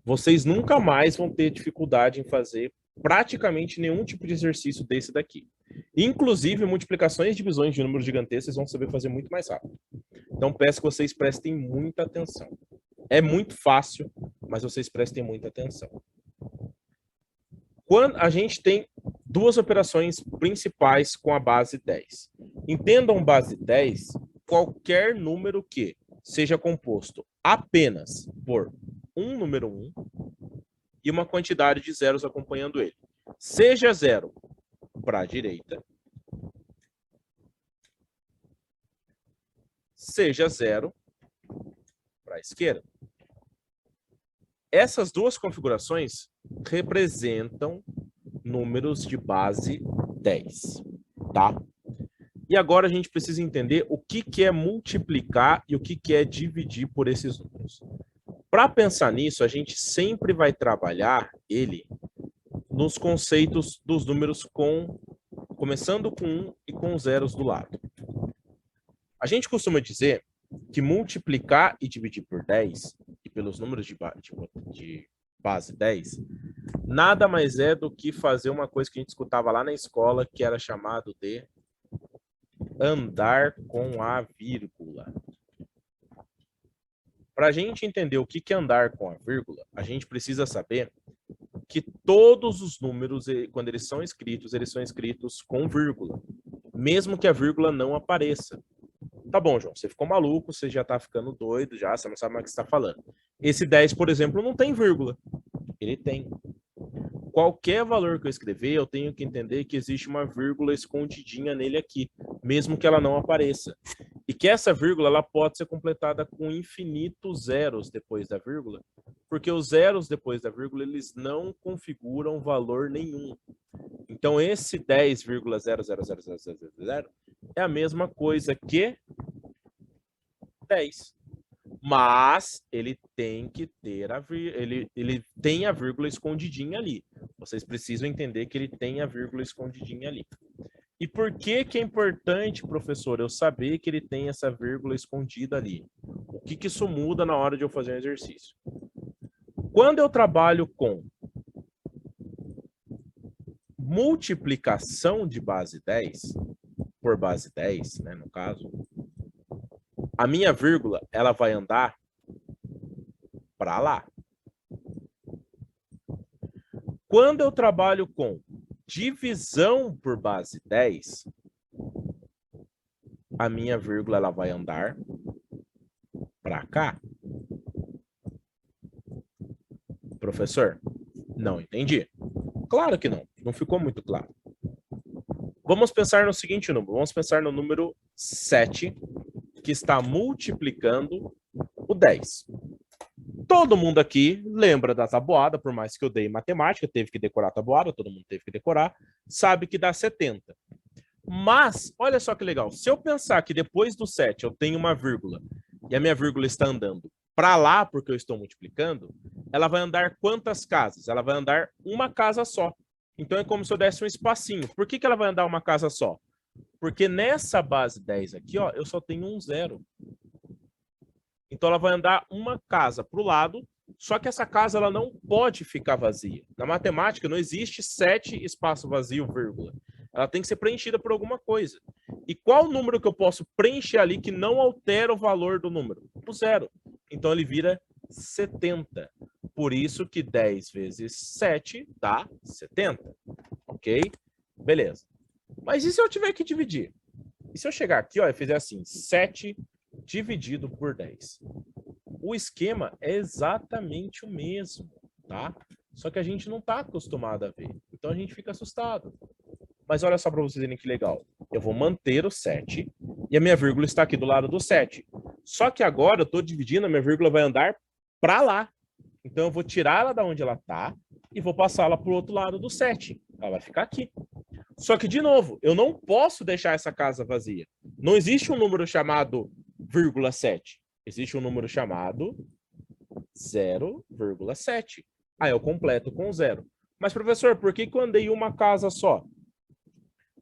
vocês nunca mais vão ter dificuldade em fazer praticamente nenhum tipo de exercício desse daqui. Inclusive, multiplicações e divisões de números gigantescos vocês vão saber fazer muito mais rápido. Então, peço que vocês prestem muita atenção. É muito fácil, mas vocês prestem muita atenção. Quando a gente tem duas operações principais com a base 10. Entendam base 10, qualquer número que seja composto apenas por um número 1 e uma quantidade de zeros acompanhando ele. Seja 0 para a direita, seja 0 para a esquerda. Essas duas configurações representam números de base 10, tá? E agora a gente precisa entender o que é multiplicar e o que é dividir por esses números. Para pensar nisso, a gente sempre vai trabalhar ele nos conceitos dos números começando com 1 e com zeros do lado. A gente costuma dizer que multiplicar e dividir por 10, e pelos números de base 10, nada mais é do que fazer uma coisa que a gente escutava lá na escola, que era chamado de andar com a vírgula. Para a gente entender o que é andar com a vírgula, a gente precisa saber que todos os números, quando eles são escritos com vírgula, mesmo que a vírgula não apareça. Tá bom, João, você ficou maluco, você já tá ficando doido, já, você não sabe mais o que você está falando. Esse 10, por exemplo, não tem vírgula. Ele tem. Qualquer valor que eu escrever, eu tenho que entender que existe uma vírgula escondidinha nele aqui, mesmo que ela não apareça. E que essa vírgula ela pode ser completada com infinitos zeros depois da vírgula, porque os zeros depois da vírgula eles não configuram valor nenhum. Então, esse 10,00000 é a mesma coisa que 10. Mas ele tem que ter ele tem a vírgula escondidinha ali. Vocês precisam entender que ele tem a vírgula escondidinha ali. E por que é importante, professor, eu saber que ele tem essa vírgula escondida ali? O que isso muda na hora de eu fazer um exercício? Quando eu trabalho com multiplicação de base 10, por base 10, né, no caso, a minha vírgula, ela vai andar para lá. Quando eu trabalho com divisão por base 10, a minha vírgula ela vai andar para cá. Professor, não entendi. Claro que não, não ficou muito claro. Vamos pensar no seguinte número, vamos pensar no número 7, que está multiplicando o 10. Todo mundo aqui lembra da tabuada, por mais que eu dei matemática, teve que decorar a tabuada, todo mundo teve que decorar, sabe que dá 70. Mas, olha só que legal, se eu pensar que depois do 7 eu tenho uma vírgula, e a minha vírgula está andando para lá, porque eu estou multiplicando, ela vai andar quantas casas? Ela vai andar uma casa só. Então é como se eu desse um espacinho. Por que ela vai andar uma casa só? Porque nessa base 10 aqui, ó, eu só tenho um zero. Então ela vai andar uma casa para o lado, só que essa casa ela não pode ficar vazia. Na matemática não existe 7 espaço vazio, vírgula. Ela tem que ser preenchida por alguma coisa. E qual número que eu posso preencher ali que não altera o valor do número? O zero. Então ele vira 70. Por isso que 10 vezes 7 dá 70. Ok? Beleza. Mas e se eu tiver que dividir? E se eu chegar aqui, ó, e fizer assim, 7 dividido por 10? O esquema é exatamente o mesmo, tá? Só que a gente não está acostumado a ver. Então a gente fica assustado. Mas olha só para vocês verem que legal. Eu vou manter o 7 e a minha vírgula está aqui do lado do 7. Só que agora eu estou dividindo, a minha vírgula vai andar para lá. Então eu vou tirar ela da onde ela está e vou passá-la para o outro lado do 7. Ela vai ficar aqui. Só que, de novo, eu não posso deixar essa casa vazia. Não existe um número chamado 0,7. Existe um número chamado 0,7. Aí eu completo com 0. Mas, professor, por que eu andei uma casa só?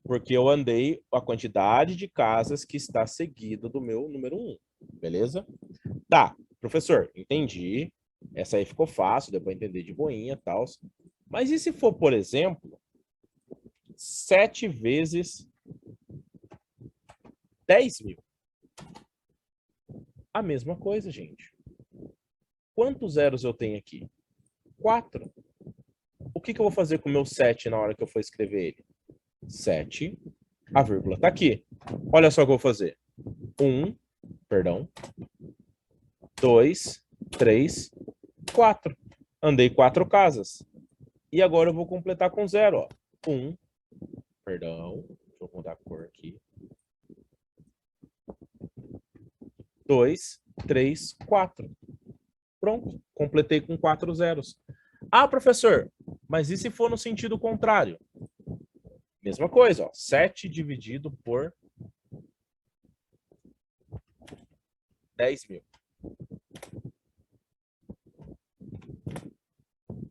Porque eu andei a quantidade de casas que está seguida do meu número 1. Beleza? Tá, professor, entendi. Essa aí ficou fácil, deu para entender de boinha e tal. Mas e se for, por exemplo, 7 vezes 10 mil? A mesma coisa, gente. Quantos zeros eu tenho aqui? 4. O que eu vou fazer com o meu 7 na hora que eu for escrever ele? 7, a vírgula está aqui. Olha só o que eu vou fazer. 2, 3, 4. Andei 4 casas. E agora eu vou completar com 0. Ó. Deixa eu mudar a cor aqui. 2, 3, 4. Pronto, completei com 4 zeros. Ah, professor, mas e se for no sentido contrário? Mesma coisa, ó, 7 dividido por 10 mil.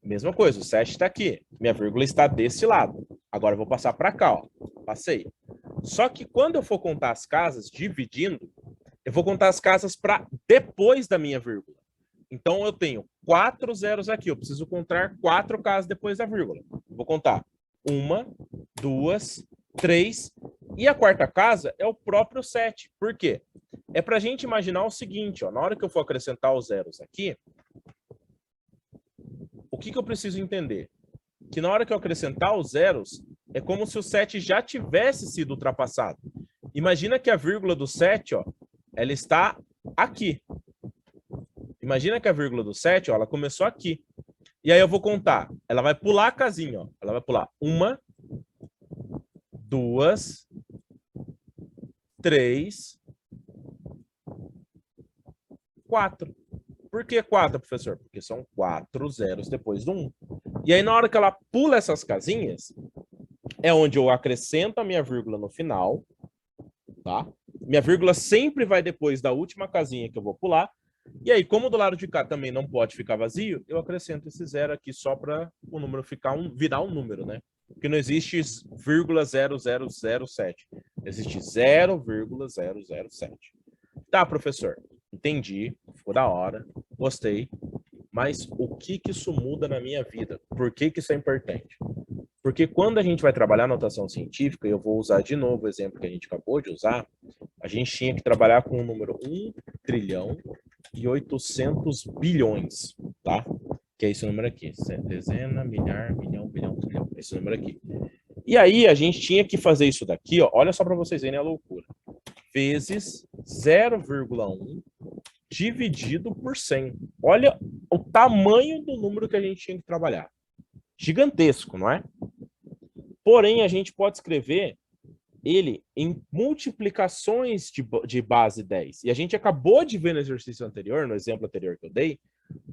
Mesma coisa, o 7 está aqui. Minha vírgula está desse lado. Agora eu vou passar para cá, ó. Passei. Só que quando eu for contar as casas dividindo, eu vou contar as casas para depois da minha vírgula. Então eu tenho 4 zeros aqui. Eu preciso contar 4 casas depois da vírgula. Vou contar 1, 2, 3. E a quarta casa é o próprio 7. Por quê? É para a gente imaginar o seguinte, ó, na hora que eu for acrescentar os zeros aqui, o que eu preciso entender? Que na hora que eu acrescentar os zeros, é como se o 7 já tivesse sido ultrapassado. Imagina que a vírgula do 7, ó, ela está aqui. Imagina que a vírgula do 7, ó, ela começou aqui. E aí eu vou contar. Ela vai pular a casinha, ó. Ela vai pular 1, 2, 3, 4. Por que 4, professor? Porque são 4 zeros depois do 1. E aí, na hora que ela pula essas casinhas, é onde eu acrescento a minha vírgula no final, tá? Minha vírgula sempre vai depois da última casinha que eu vou pular. E aí, como do lado de cá também não pode ficar vazio, eu acrescento esse zero aqui só para o número virar um número, né? Porque não existe 0,0007. Existe 0,007. Tá, professor. Entendi. Ficou da hora. Gostei. Mas o que isso muda na minha vida? Por que isso é importante? Porque quando a gente vai trabalhar notação científica, e eu vou usar de novo o exemplo que a gente acabou de usar, a gente tinha que trabalhar com o número 1 trilhão e 800 bilhões, tá? Que é esse número aqui. Dezena, milhar, milhão, bilhão, trilhão. Esse número aqui. E aí a gente tinha que fazer isso daqui, ó. Olha só para vocês verem a loucura. Vezes 0,1 dividido por 100. Olha o tamanho do número que a gente tinha que trabalhar. Gigantesco, não é? Porém, a gente pode escrever ele em multiplicações de base 10. E a gente acabou de ver no exercício anterior, no exemplo anterior que eu dei,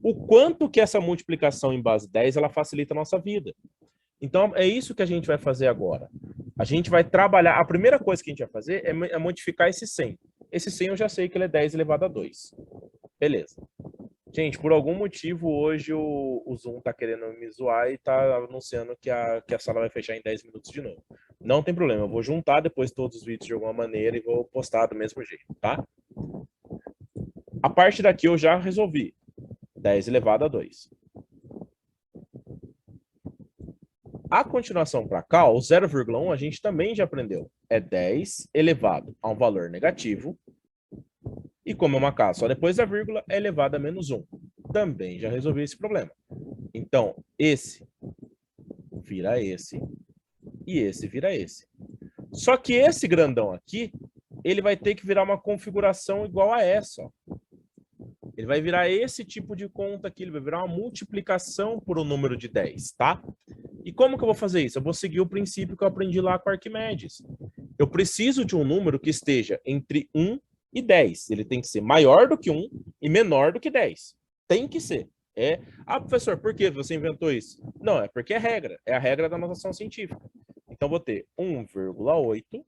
o quanto que essa multiplicação em base 10 ela facilita a nossa vida. Então, é isso que a gente vai fazer agora. A gente vai trabalhar... A primeira coisa que a gente vai fazer é modificar esse 100. Esse 100 eu já sei que ele é 10 elevado a 2. Beleza. Gente, por algum motivo, hoje o Zoom tá querendo me zoar e tá anunciando que a sala vai fechar em 10 minutos de novo. Não tem problema, eu vou juntar depois todos os vídeos de alguma maneira e vou postar do mesmo jeito, tá? A parte daqui eu já resolvi. 10 elevado a 2. A continuação para cá, o 0,1, a gente também já aprendeu. É 10 elevado a um valor negativo. E como é uma casa só depois da vírgula, é elevado a menos 1. Também já resolvi esse problema. Então, esse vira esse e esse vira esse. Só que esse grandão aqui, ele vai ter que virar uma configuração igual a essa. Ó. Ele vai virar esse tipo de conta aqui, ele vai virar uma multiplicação por um número de 10, tá? E como que eu vou fazer isso? Eu vou seguir o princípio que eu aprendi lá com Arquimedes. Eu preciso de um número que esteja entre 1 e 10. Ele tem que ser maior do que 1 e menor do que 10. Tem que ser. Ah, professor, por que você inventou isso? Não, é porque é regra. É a regra da notação científica. Então, eu vou ter 1,8.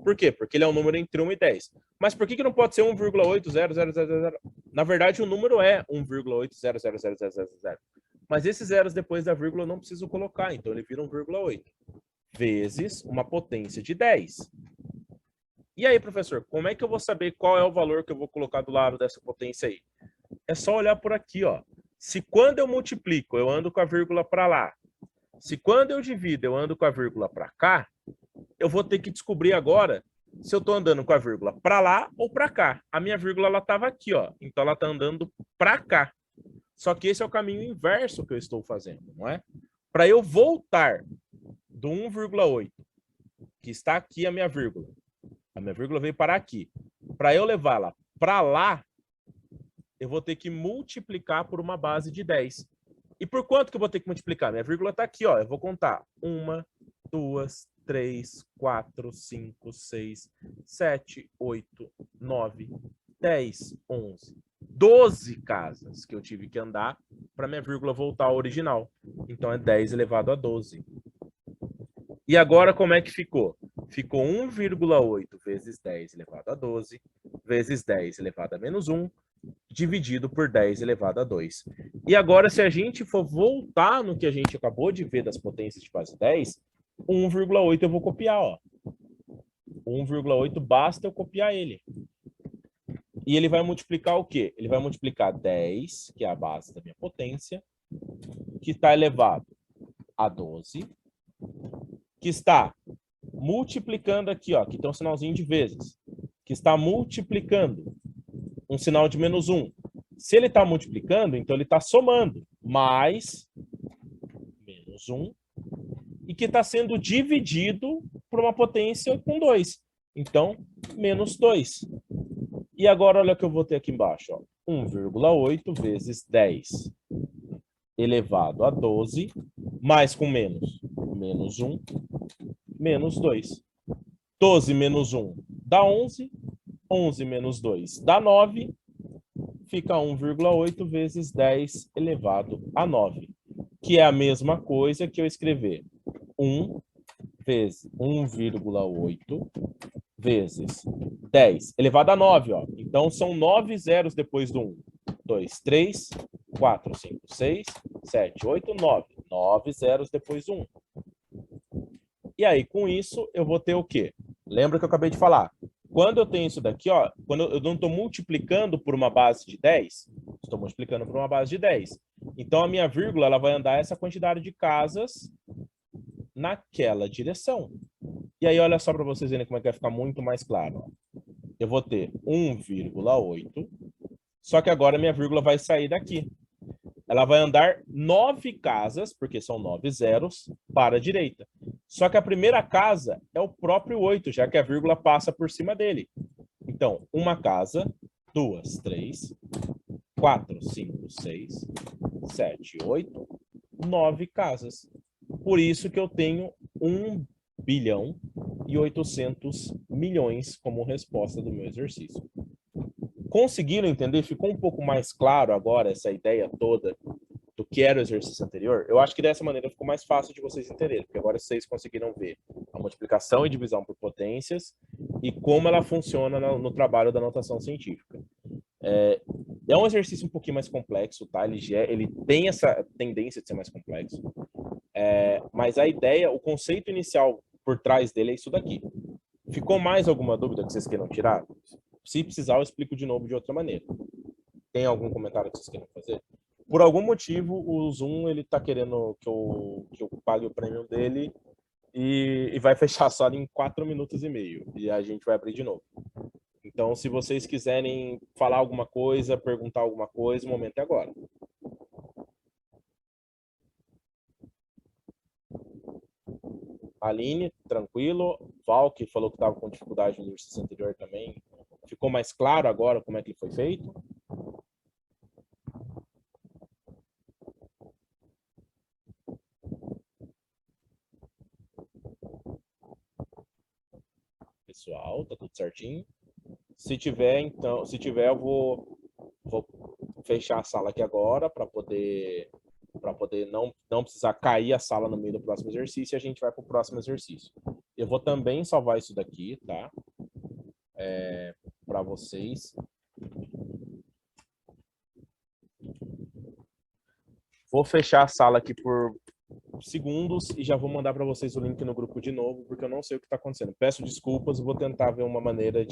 Por quê? Porque ele é um número entre 1 e 10. Mas por que não pode ser 1,8000000? Na verdade, o número é 1,8000000. Mas esses zeros depois da vírgula eu não preciso colocar, então ele vira 1,8 vezes uma potência de 10. E aí, professor, como é que eu vou saber qual é o valor que eu vou colocar do lado dessa potência aí? É só olhar por aqui, ó. Se quando eu multiplico, eu ando com a vírgula para lá. Se quando eu divido, eu ando com a vírgula para cá, eu vou ter que descobrir agora se eu estou andando com a vírgula para lá ou para cá. A minha vírgula ela estava aqui, ó. Então ela está andando para cá. Só que esse é o caminho inverso que eu estou fazendo, não é? Para eu voltar do 1,8, que está aqui a minha vírgula veio parar aqui. Para eu levá-la para lá, eu vou ter que multiplicar por uma base de 10. E por quanto que eu vou ter que multiplicar? Minha vírgula está aqui, ó. Eu vou contar 1, 2, 3, 4, 5, 6, 7, 8, 9, 10, 11, 12 casas que eu tive que andar para minha vírgula voltar ao original. Então é 10 elevado a 12. E agora como é que ficou? Ficou 1,8 vezes 10 elevado a 12, vezes 10 elevado a menos 1, dividido por 10 elevado a 2. E agora, se a gente for voltar no que a gente acabou de ver das potências de base 10, 1,8 eu vou copiar, ó. 1,8 basta eu copiar ele. E ele vai multiplicar o quê? Ele vai multiplicar 10, que é a base da minha potência, que está elevado a 12, que está multiplicando aqui, ó, que tem um sinalzinho de vezes, que está multiplicando um sinal de menos 1. Se ele está multiplicando, então ele está somando mais menos 1 e que está sendo dividido por uma potência com 2. Então, menos 2. E agora, olha o que eu vou ter aqui embaixo. Ó. 1,8 vezes 10 elevado a 12, mais com menos. Menos 1, menos 2. 12 menos 1 dá 11. 11 menos 2 dá 9. Fica 1,8 vezes 10 elevado a 9. Que é a mesma coisa que eu escrever 1 vezes 1,8 vezes 10 elevado a 9. Ó. Então, são 9 zeros depois do 1. 2, 3, 4, 5, 6, 7, 8, 9. 9 zeros depois do 1. E aí, com isso, eu vou ter o quê? Lembra que eu acabei de falar? Quando eu tenho isso daqui, ó, quando eu não estou multiplicando por uma base de 10, estou multiplicando por uma base de 10. Então, a minha vírgula ela vai andar essa quantidade de casas naquela direção. E aí, olha só para vocês verem como é que vai ficar muito mais claro. Ó. Eu vou ter 1,8, só que agora a minha vírgula vai sair daqui. Ela vai andar 9 casas, porque são 9 zeros, para a direita. Só que a primeira casa é o próprio 8, já que a vírgula passa por cima dele. Então, uma casa, 2, 3, 4, 5, 6, 7, 8, 9 casas. Por isso que eu tenho 1 bilhão e 800 milhões como resposta do meu exercício. Conseguiram entender? Ficou um pouco mais claro agora essa ideia toda do que era o exercício anterior? Eu acho que dessa maneira ficou mais fácil de vocês entenderem, porque agora vocês conseguiram ver a multiplicação e divisão por potências e como ela funciona no trabalho da notação científica. É um exercício um pouquinho mais complexo, tá? Ele tem essa tendência de ser mais complexo, mas a ideia, o conceito inicial por trás dele é isso daqui. Ficou mais alguma dúvida que vocês queiram tirar? Se precisar, eu explico de novo de outra maneira. Tem algum comentário que vocês queiram fazer? Por algum motivo, o Zoom ele tá querendo que eu pague o prêmio dele e vai fechar só em 4 minutos e meio. E a gente vai abrir de novo. Então, se vocês quiserem falar alguma coisa, perguntar alguma coisa, o momento é agora. Aline, tranquilo. Val, que falou que estava com dificuldade no exercício anterior também. Ficou mais claro agora como é que ele foi feito? Pessoal, tá tudo certinho? Se tiver, eu vou fechar a sala aqui agora para poder para poder não precisar cair a sala no meio do próximo exercício, e a gente vai para o próximo exercício. Eu vou também salvar isso daqui, tá? Para vocês. Vou fechar a sala aqui por segundos e já vou mandar para vocês o link no grupo de novo, porque eu não sei o que está acontecendo. Peço desculpas, vou tentar ver uma maneira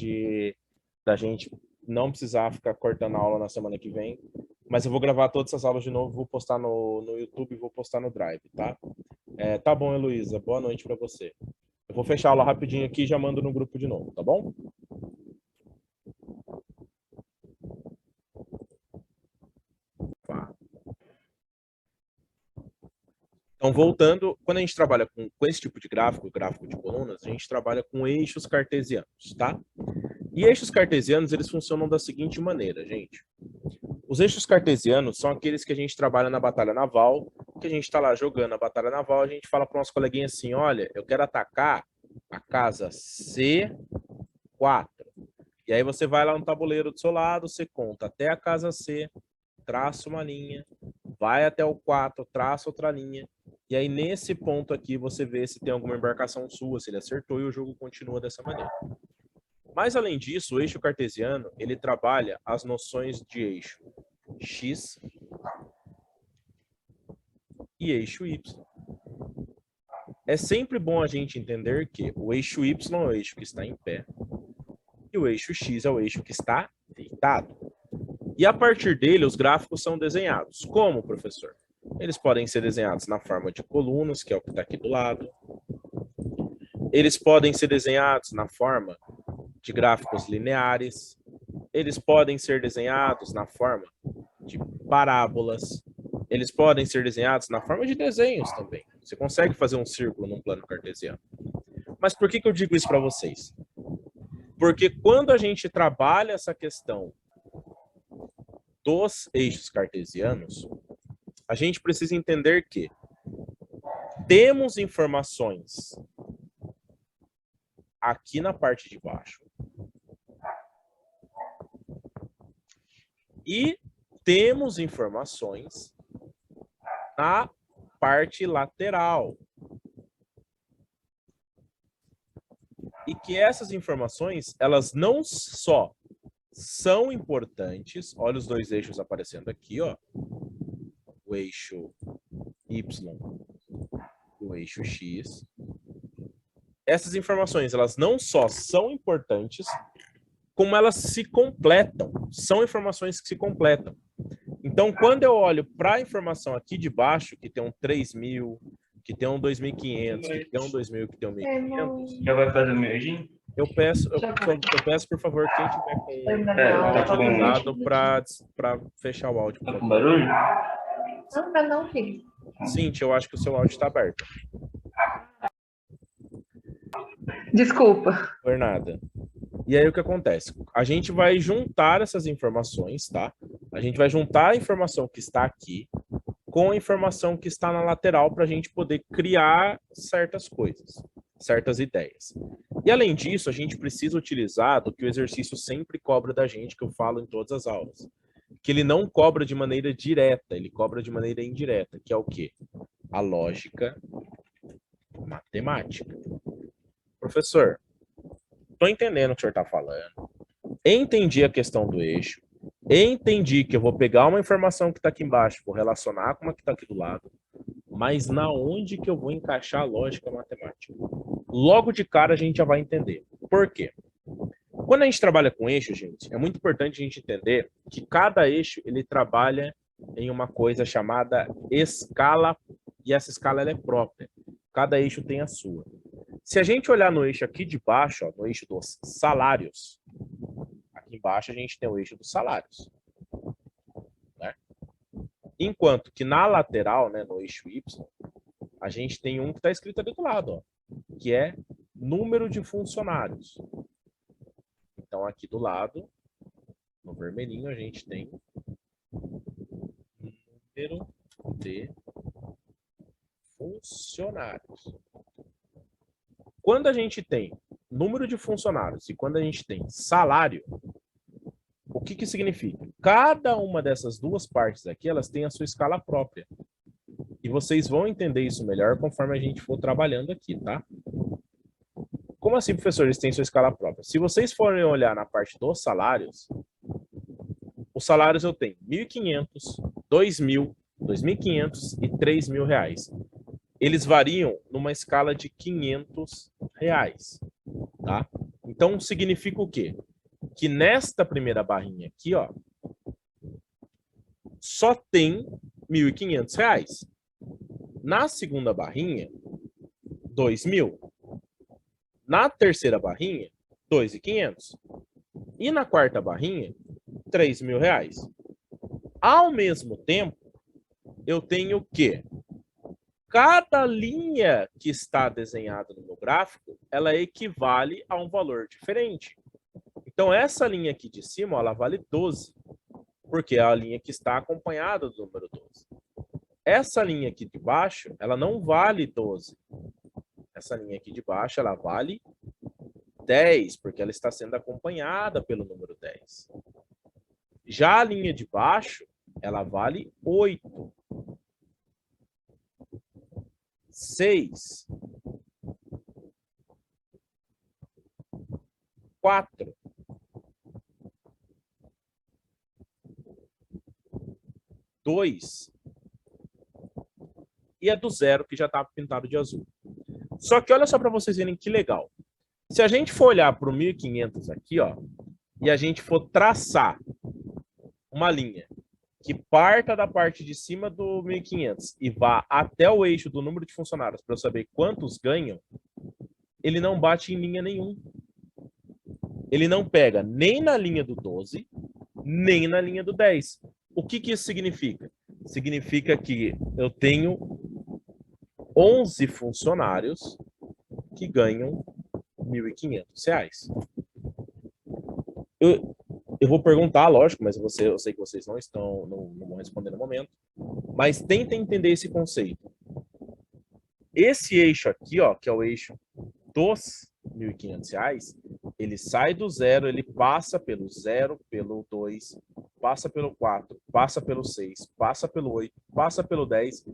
da gente não precisar ficar cortando a aula na semana que vem, mas eu vou gravar todas essas aulas de novo, vou postar no YouTube e vou postar no Drive, tá? Tá bom, Heloísa, boa noite para você. Eu vou fechar a aula rapidinho aqui e já mando no grupo de novo, tá bom? Então, voltando, quando a gente trabalha com esse tipo de gráfico de colunas, a gente trabalha com eixos cartesianos, tá? E eixos cartesianos, eles funcionam da seguinte maneira, gente. Os eixos cartesianos são aqueles que a gente trabalha na batalha naval, que a gente está lá jogando a batalha naval, a gente fala para o nosso coleguinha assim, olha, eu quero atacar a casa C4. E aí você vai lá no tabuleiro do seu lado, você conta até a casa C, traça uma linha, vai até o 4, traça outra linha, e aí nesse ponto aqui você vê se tem alguma embarcação sua, se ele acertou, e o jogo continua dessa maneira. Mas além disso, o eixo cartesiano, ele trabalha as noções de eixo X e eixo Y. É sempre bom a gente entender que o eixo Y é o eixo que está em pé e o eixo X é o eixo que está deitado. E a partir dele, os gráficos são desenhados. Como, professor? Eles podem ser desenhados na forma de colunas, que é o que está aqui do lado. Eles podem ser desenhados na forma de gráficos lineares. Eles podem ser desenhados na forma de parábolas. Eles podem ser desenhados na forma de desenhos também. Você consegue fazer um círculo num plano cartesiano. Mas por que eu digo isso para vocês? Porque quando a gente trabalha essa questão dos eixos cartesianos, a gente precisa entender que temos informações aqui na parte de baixo e temos informações na parte lateral. E que essas informações, elas não só são importantes, olha os dois eixos aparecendo aqui, ó, o eixo Y e o eixo X. Essas informações, elas não só são importantes, como elas se completam. São informações que se completam. Então, quando eu olho para a informação aqui de baixo, que tem um 3.000, que tem um 2.500, que tem um 2.000, que tem um 1.500... Já vai fazer o merging? Eu peço, por favor, quem tiver com cuidado para fechar o áudio. Tá com barulho? Não, filho. Cintia, eu acho que o seu áudio está aberto. Desculpa. Por nada. E aí o que acontece? A gente vai juntar essas informações, tá? A gente vai juntar a informação que está aqui com a informação que está na lateral para a gente poder criar certas coisas, certas ideias. E além disso, a gente precisa utilizar do que o exercício sempre cobra da gente, que eu falo em todas as aulas. Que ele não cobra de maneira direta, ele cobra de maneira indireta, que é o quê? A lógica matemática. Professor, estou entendendo o que o senhor está falando, entendi a questão do eixo, entendi que eu vou pegar uma informação que está aqui embaixo, vou relacionar com uma que está aqui do lado, mas na onde que eu vou encaixar a lógica matemática? Logo de cara a gente já vai entender. Por quê? Quando a gente trabalha com eixo, gente, é muito importante a gente entender que cada eixo ele trabalha em uma coisa chamada escala, e essa escala ela é própria. Cada eixo tem a sua. Se a gente olhar no eixo aqui de baixo, ó, no eixo dos salários, aqui embaixo a gente tem o eixo dos salários, né? Enquanto que na lateral, né, no eixo Y, a gente tem um que está escrito ali do lado, ó, que é número de funcionários. Então aqui do lado, no vermelhinho, a gente tem número de funcionários. Quando a gente tem número de funcionários e quando a gente tem salário, o que que significa? Cada uma dessas duas partes aqui, elas têm a sua escala própria. E vocês vão entender isso melhor conforme a gente for trabalhando aqui, tá? Como assim, professor, eles têm sua escala própria? Se vocês forem olhar na parte dos salários, os salários eu tenho 1.500, 2.000, 2.500 e 3.000 reais. Eles variam numa escala de 500 reais, tá? Então, significa o quê? Que nesta primeira barrinha aqui, ó, só tem 1.500 reais. Na segunda barrinha, 2.000. Na terceira barrinha, 2.500. E na quarta barrinha, 3.000 reais. Ao mesmo tempo, eu tenho o quê? Cada linha que está desenhada no meu gráfico, ela equivale a um valor diferente. Então, essa linha aqui de cima, ela vale 12, porque é a linha que está acompanhada do número 12. Essa linha aqui de baixo, ela não vale 12. Essa linha aqui de baixo, ela vale 10, porque ela está sendo acompanhada pelo número 10. Já a linha de baixo, ela vale 8. 6. 4. 2. E a do 0, que já está pintado de azul. Só que olha só para vocês verem que legal. Se a gente for olhar para o 1.500 aqui, ó, e a gente for traçar uma linha que parta da parte de cima do 1.500 e vá até o eixo do número de funcionários para eu saber quantos ganham, ele não bate em linha nenhuma. Ele não pega nem na linha do 12, nem na linha do 10. O que isso significa? Significa que eu tenho 11 funcionários que ganham R$1.500. Eu vou perguntar, lógico, mas eu sei que vocês não vão responder no momento. Mas tentem entender esse conceito. Esse eixo aqui, ó, que é o eixo dos R$1.500, ele sai do 0, ele passa pelo 0, pelo 2, passa pelo 4, passa pelo 6, passa pelo 8, passa pelo 10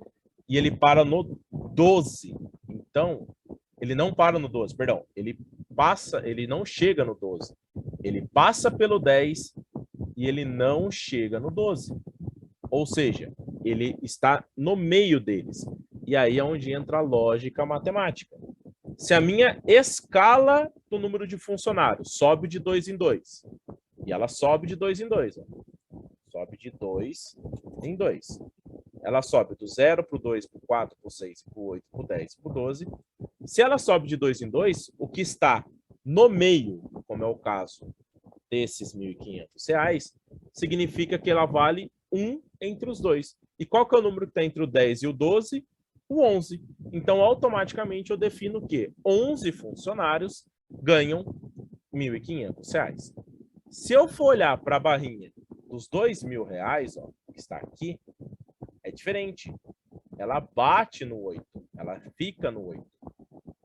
e ele para no 12. Então, ele não para no 12, perdão. Ele não chega no 12. Ele passa pelo 10 e ele não chega no 12. Ou seja, ele está no meio deles. E aí é onde entra a lógica matemática. Se a minha escala do número de funcionários sobe de 2 em 2, e ela sobe de 2 em 2, ó. Sobe de 2 em 2. Ela sobe do 0 para o 2, para o 4, para o 6, para o 8, para o 10, para o 12. Se ela sobe de 2 em 2, o que está no meio, como é o caso desses R$1.500, significa que ela vale 1 entre os dois. E qual que é o número que está entre o 10 e o 12? O 11. Então, automaticamente, eu defino que 11 funcionários ganham R$1.500. Se eu for olhar para a barrinha dos R$2.000, ó, que está aqui, é diferente. Ela bate no 8, ela fica no 8.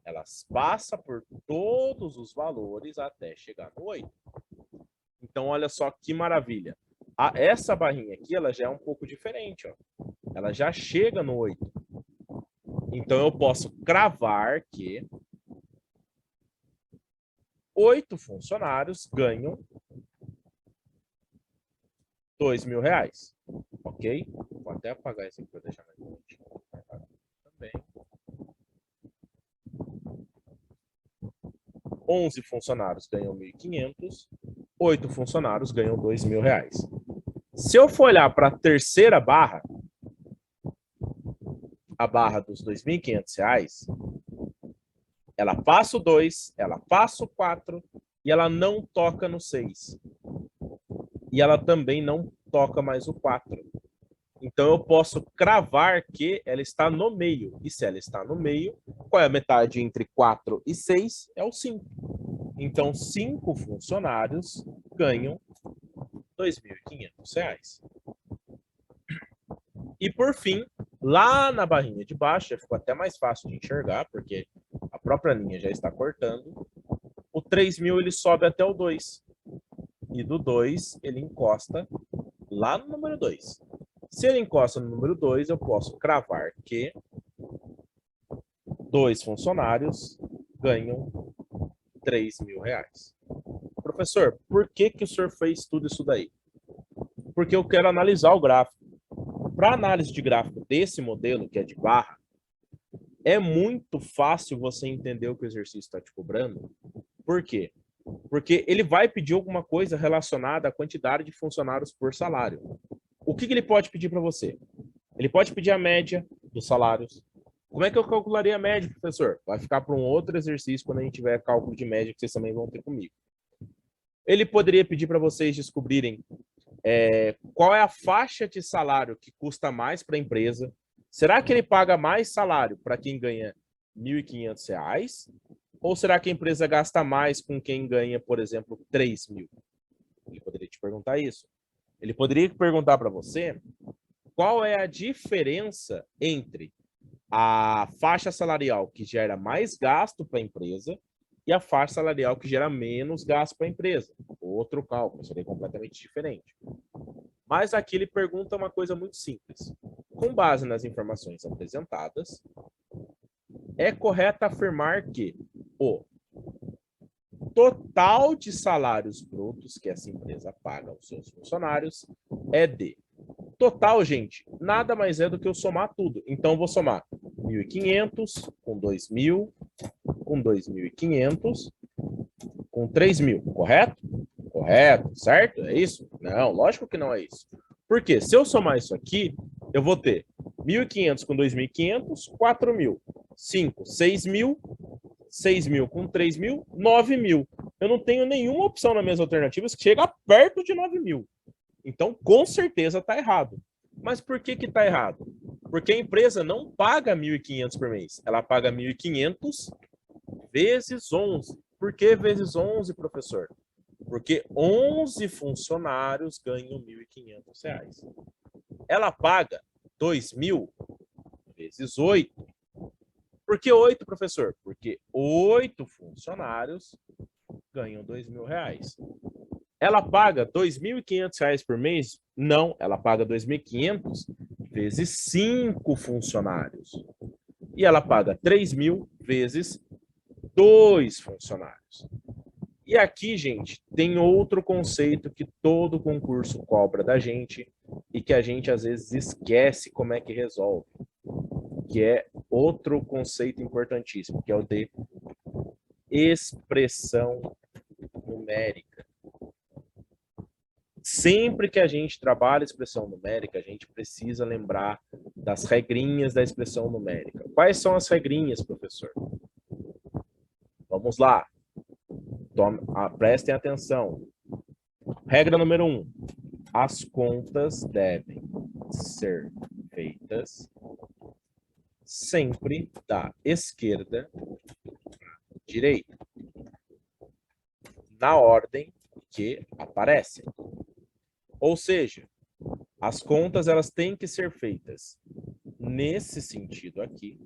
Ela passa por todos os valores até chegar no 8. Então, olha só que maravilha. Essa barrinha aqui, ela já é um pouco diferente, ó. Ela já chega no 8. Então, eu posso cravar que 8 funcionários ganham R$2.000. Ok? Vou até apagar isso aqui para deixar mais bonitinho. Também. 11 funcionários ganham 1.500. 8 funcionários ganham R$2.000. Se eu for olhar para a terceira barra, a barra dos R$2.500, ela passa o 2, ela passa o 4 e ela não toca no 6. E ela também não toca mais o 4. Então, eu posso cravar que ela está no meio. E se ela está no meio, qual é a metade entre 4 e 6? É o 5. Então, 5 funcionários ganham R$2.500. E, por fim, lá na barrinha de baixo, já ficou até mais fácil de enxergar, porque a própria linha já está cortando. O 3.000 ele sobe até o 2. E do 2 ele encosta lá no número 2. Se ele encosta no número 2, eu posso cravar que 2 funcionários ganham R$ 3.000. Professor, por que que o senhor fez tudo isso daí? Porque eu quero analisar o gráfico. Para análise de gráfico desse modelo, que é de barra, é muito fácil você entender o que o exercício está te cobrando. Por quê? Porque ele vai pedir alguma coisa relacionada à quantidade de funcionários por salário. O que que ele pode pedir para você? Ele pode pedir a média dos salários. Como é que eu calcularia a média, professor? Vai ficar para um outro exercício quando a gente tiver cálculo de média que vocês também vão ter comigo. Ele poderia pedir para vocês descobrirem qual é a faixa de salário que custa mais para a empresa. Será que ele paga mais salário para quem ganha R$ 1.500? Ou será que a empresa gasta mais com quem ganha, por exemplo, 3.000? Ele poderia te perguntar isso. Ele poderia perguntar para você qual é a diferença entre a faixa salarial que gera mais gasto para a empresa e a faixa salarial que gera menos gasto para a empresa. Outro cálculo, seria completamente diferente. Mas aqui ele pergunta uma coisa muito simples. Com base nas informações apresentadas, é correto afirmar que o total de salários brutos que essa empresa paga aos seus funcionários é de... Total, gente, nada mais é do que eu somar tudo. Então, eu vou somar 1.500 com 2.000, com 2.500, com 3.000, correto? Correto, certo? É isso? Não, lógico que não é isso. Por quê? Se eu somar isso aqui, eu vou ter 1.500 com 2.500, 4.000, 5, 6.000, 6.000 com 3.000, 9.000. Eu não tenho nenhuma opção nas minhas alternativas que chega perto de 9.000. Então, com certeza está errado. Mas por que que está errado? Porque a empresa não paga 1.500 por mês. Ela paga 1.500 vezes 11. Por que vezes 11, professor? Porque 11 funcionários ganham R$ 1.500. Ela paga 2.000 vezes 8. Por que 8, professor? Porque 8 funcionários ganham R$ 2.000. Ela paga R$ 2.500 por mês? Não, ela paga 2.500 vezes 5 funcionários. E ela paga 3.000 vezes 2 funcionários. E aqui, gente, tem outro conceito que todo concurso cobra da gente e que a gente às vezes esquece como é que resolve, que é outro conceito importantíssimo, que é o de expressão numérica. Sempre que a gente trabalha expressão numérica, a gente precisa lembrar das regrinhas da expressão numérica. Quais são as regrinhas, professor? Vamos lá. Prestem atenção. Regra número 1. As contas devem ser feitas sempre da esquerda à direita, na ordem que aparecem. Ou seja, as contas elas têm que ser feitas nesse sentido aqui,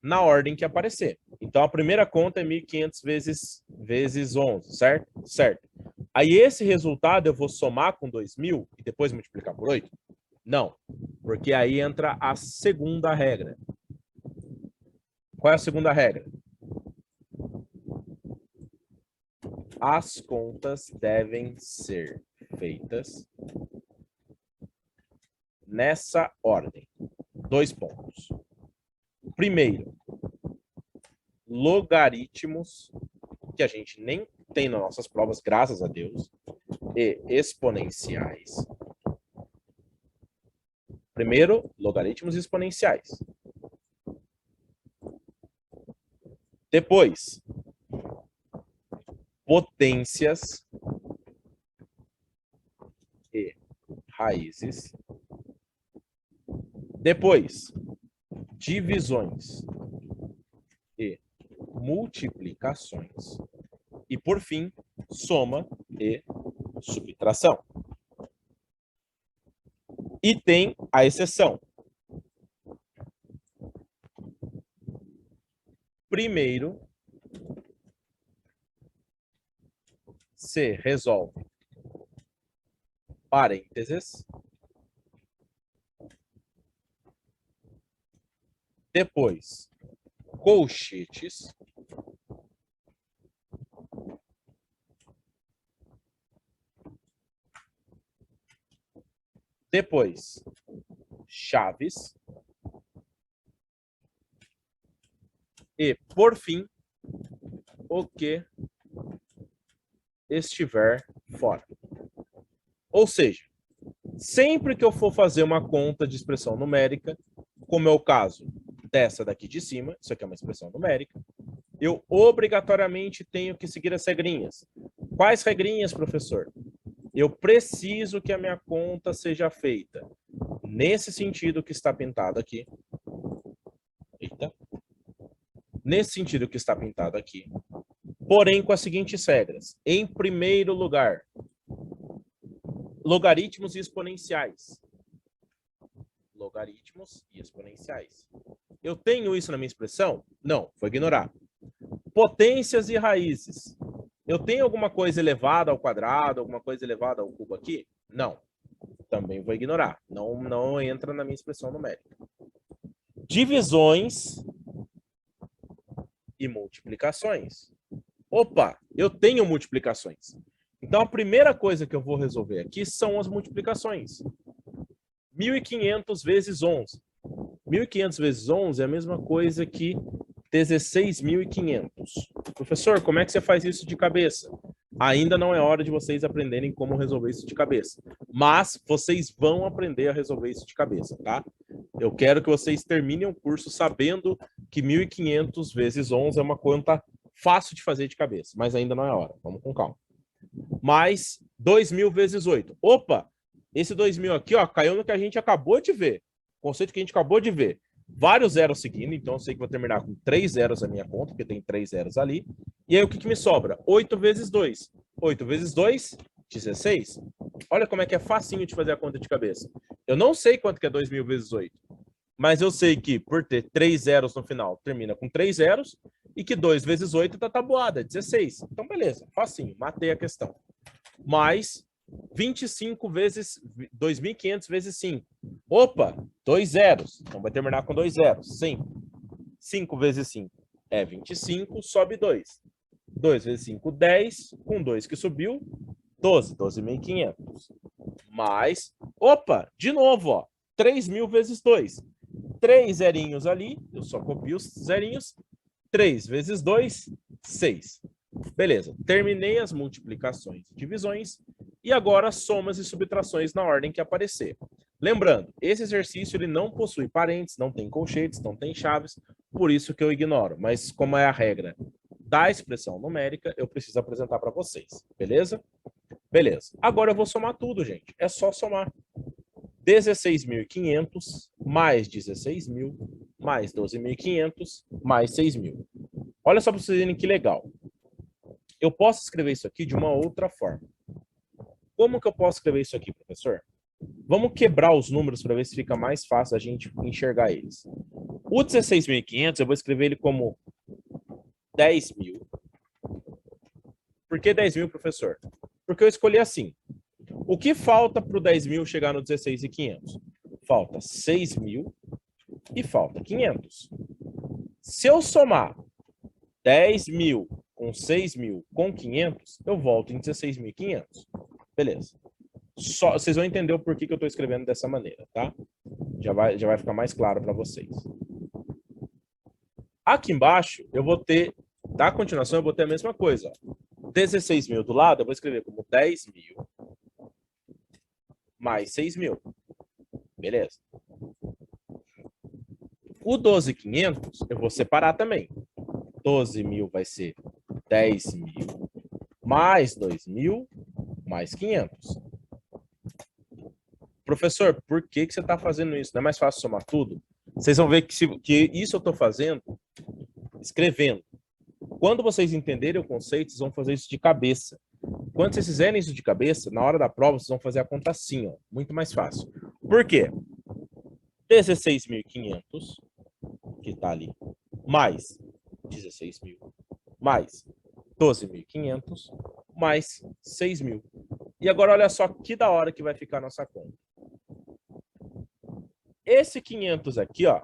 na ordem que aparecer. Então, a primeira conta é 1.500 vezes 11, certo? Certo. Aí, esse resultado eu vou somar com 2.000 e depois multiplicar por 8? Não, porque aí entra a segunda regra. Qual é a segunda regra? As contas devem ser feitas nessa ordem. 2 pontos. Primeiro, logaritmos, que a gente nem tem nas nossas provas, graças a Deus, e exponenciais. Primeiro, logaritmos exponenciais. Depois, potências e raízes. Depois, divisões e multiplicações. E, por fim, soma e subtração. E tem a exceção. Primeiro, se resolve parênteses Depois, colchetes. Depois, chaves. E, por fim, o que estiver fora. Ou seja, sempre que eu for fazer uma conta de expressão numérica, como é o caso dessa daqui de cima, isso aqui é uma expressão numérica, eu obrigatoriamente tenho que seguir as regrinhas. Quais regrinhas, professor? Eu preciso que a minha conta seja feita nesse sentido que está pintado aqui. Eita. Nesse sentido que está pintado aqui. Porém, com as seguintes regras. Em primeiro lugar, logaritmos e exponenciais. Logaritmos e exponenciais. Eu tenho isso na minha expressão? Não, vou ignorar. Potências e raízes. Eu tenho alguma coisa elevada ao quadrado, alguma coisa elevada ao cubo aqui? Não. Também vou ignorar. Não entra na minha expressão numérica. Divisões e multiplicações. Opa, eu tenho multiplicações. Então, a primeira coisa que eu vou resolver aqui são as multiplicações. 1.500 vezes 11. 1.500 vezes 11 é a mesma coisa que 16.500. Professor, como é que você faz isso de cabeça? Ainda não é hora de vocês aprenderem como resolver isso de cabeça. Mas vocês vão aprender a resolver isso de cabeça, tá? Eu quero que vocês terminem o curso sabendo que 1.500 vezes 11 é uma conta fácil de fazer de cabeça, mas ainda não é hora. Vamos com calma. Mais 2.000 vezes 8. Opa! Esse 2.000 aqui, ó, caiu no que a gente acabou de ver. Conceito que a gente acabou de ver. Vários zeros seguindo, então eu sei que vou terminar com 3 zeros a minha conta, porque tem 3 zeros ali. E aí o que me sobra? 8 vezes 2. 8 vezes 2, 16. Olha como é que é facinho de fazer a conta de cabeça. Eu não sei quanto que é 2.000 vezes 8. Mas eu sei que por ter 3 zeros no final, termina com 3 zeros. E que 2 vezes 8 tá tabuada, 16. Então beleza, facinho, matei a questão. Mais 25 vezes 2.500 vezes 5. Opa, 2 zeros. Então vai terminar com 2 zeros. 5. 5 vezes 5 é 25, sobe 2. 2 vezes 5, 10. Com 2 que subiu, 12. 12.500. Mais, opa, de novo, ó. 3.000 vezes 2. 3 zerinhos ali, eu só copio os zerinhos. 3 vezes 2, 6. Beleza, terminei as multiplicações e divisões. E agora somas e subtrações na ordem que aparecer. Lembrando, esse exercício ele não possui parênteses, não tem colchetes, não tem chaves, por isso que eu ignoro. Mas como é a regra da expressão numérica, eu preciso apresentar para vocês, beleza? Beleza. Agora eu vou somar tudo, gente. É só somar. 16.500 mais 16.000 mais 12.500 mais 6.000. Olha só para vocês verem que legal. Eu posso escrever isso aqui de uma outra forma. Como que eu posso escrever isso aqui, professor? Vamos quebrar os números para ver se fica mais fácil a gente enxergar eles. O 16.500 eu vou escrever ele como 10.000. Por que 10.000, professor? Porque eu escolhi assim. O que falta para o 10.000 chegar no 16.500? Falta 6.000 e falta 500. Se eu somar 10.000 com 6.000 com 500, eu volto em 16.500. Beleza. Só, vocês vão entender o porquê que eu estou escrevendo dessa maneira, tá? Já vai ficar mais claro para vocês. Aqui embaixo, eu vou ter, da continuação, eu vou ter a mesma coisa. 16.000 do lado, eu vou escrever como 10.000 mais 6.000. Beleza. O 12.500, eu vou separar também. 12.000 vai ser 10.000 mais 2.000 mais 500. Professor, por que você está fazendo isso? Não é mais fácil somar tudo? Vocês vão ver que isso eu estou fazendo escrevendo. Quando vocês entenderem o conceito, vocês vão fazer isso de cabeça. Quando vocês fizerem isso de cabeça, na hora da prova, vocês vão fazer a conta assim, ó, muito mais fácil. Por quê? 16.500, que está ali, mais 16.000, mais 12.500, mais 6.000. E agora, olha só que da hora que vai ficar a nossa conta. Esse 500 aqui, ó,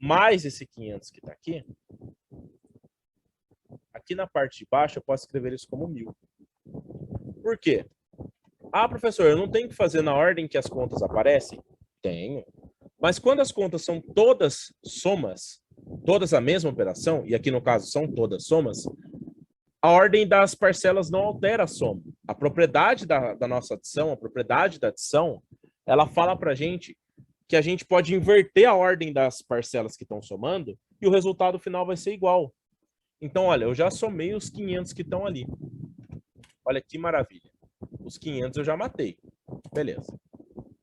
mais esse 500 que está aqui. Aqui na parte de baixo eu posso escrever isso como 1.000. Por quê? Ah, professor, eu não tenho que fazer na ordem que as contas aparecem? Tenho. Mas quando as contas são todas somas, todas a mesma operação, e aqui no caso são todas somas, a ordem das parcelas não altera a soma. A propriedade da nossa adição, a propriedade da adição, ela fala para a gente que a gente pode inverter a ordem das parcelas que estão somando e o resultado final vai ser igual. Então, olha, eu já somei os 500 que estão ali. Olha que maravilha. Os 500 eu já matei. Beleza.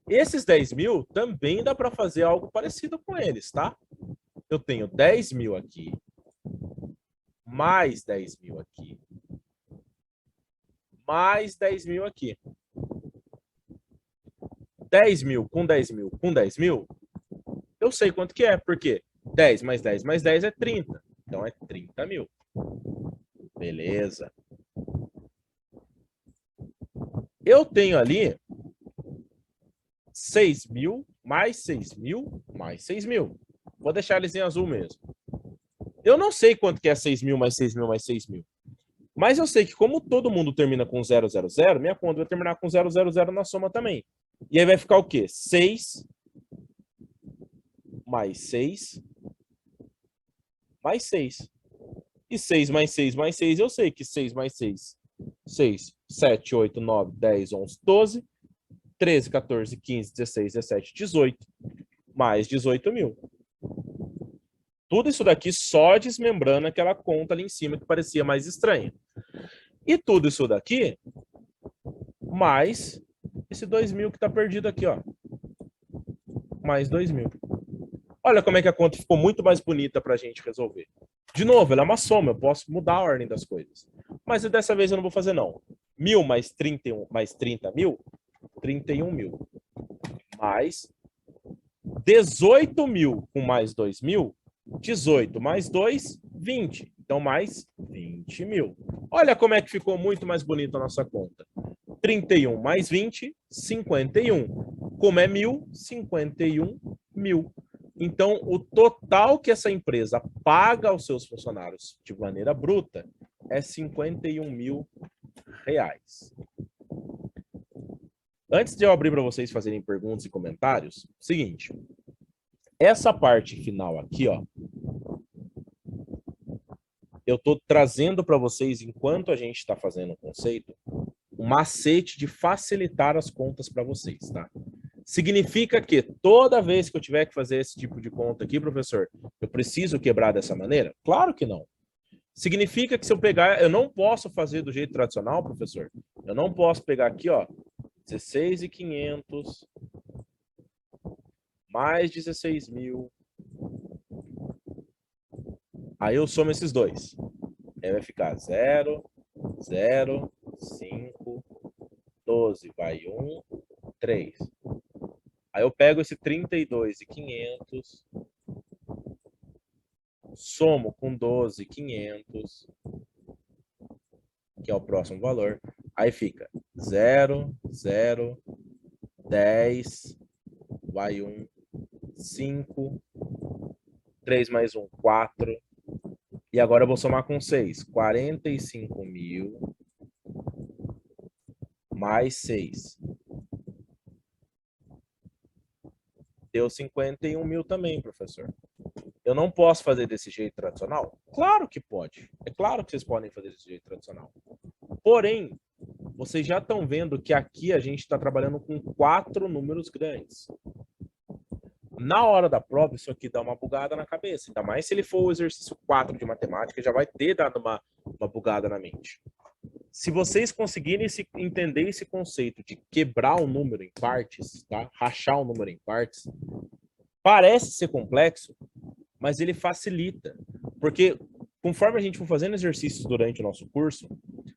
Esses 10.000 também dá para fazer algo parecido com eles, tá? Eu tenho 10.000 aqui, mais 10.000 aqui, mais 10.000 aqui. 10.000 com 10.000 com 10.000, eu sei quanto que é, porque 10 mais 10 mais 10 é 30. Então é 30.000. Beleza. Eu tenho ali 6.000 mais 6.000 mais 6.000. Vou deixar eles em azul mesmo. Eu não sei quanto que é 6.000 mais 6.000 mais 6.000. Mas eu sei que como todo mundo termina com 000, minha conta vai terminar com 000 na soma também. E aí vai ficar o quê? 6 mais 6 mais 6. E 6 mais 6 mais 6, eu sei que 6 mais 6, 6, 7, 8, 9, 10, 11, 12, 13, 14, 15, 16, 17, 18, mais 18.000. Tudo isso daqui só desmembrando aquela conta ali em cima que parecia mais estranha. E tudo isso daqui, mais esse 2.000 que está perdido aqui, ó. Mais 2.000. Olha como é que a conta ficou muito mais bonita para a gente resolver. De novo, ela é uma soma, eu posso mudar a ordem das coisas. Mas dessa vez eu não vou fazer, não. 1.000 mais 31 mais 30.000, 31.000. Mais 18.000 com mais 2.000, 18 mais 2, 20. Então, mais 20.000. Olha como é que ficou muito mais bonita a nossa conta. 31 mais 20, 51. Como é 1.000, 51.000. Então, o total que essa empresa paga aos seus funcionários de maneira bruta é R$51.000. Antes de eu abrir para vocês fazerem perguntas e comentários, seguinte, essa parte final aqui, ó, eu estou trazendo para vocês, enquanto a gente está fazendo o conceito, um macete de facilitar as contas para vocês, tá? Significa que toda vez que eu tiver que fazer esse tipo de conta aqui, professor, eu preciso quebrar dessa maneira? Claro que não. Significa que se eu pegar, eu não posso fazer do jeito tradicional, professor. Eu não posso pegar aqui, ó, 16.500 mais 16.000. Aí eu somo esses dois. Aí vai ficar 0, 0, 5, 12, vai 1, 3. Aí eu pego esse 32.500, somo com 12.500, que é o próximo valor. Aí fica 0, 0, 10, vai 1, 5, 3 mais 1, 4. E agora eu vou somar com 6, 45.000 mais 6. Deu 51.000 também, professor. Eu não posso fazer desse jeito tradicional? Claro que pode. É claro que vocês podem fazer desse jeito tradicional. Porém, vocês já estão vendo que aqui a gente está trabalhando com 4 números grandes. Na hora da prova, isso aqui dá uma bugada na cabeça. Ainda mais se ele for o exercício 4 de matemática, já vai ter dado uma bugada na mente. Se vocês conseguirem entender esse conceito de quebrar o número em partes, tá? Rachar o número em partes, parece ser complexo, mas ele facilita. Porque conforme a gente for fazendo exercícios durante o nosso curso,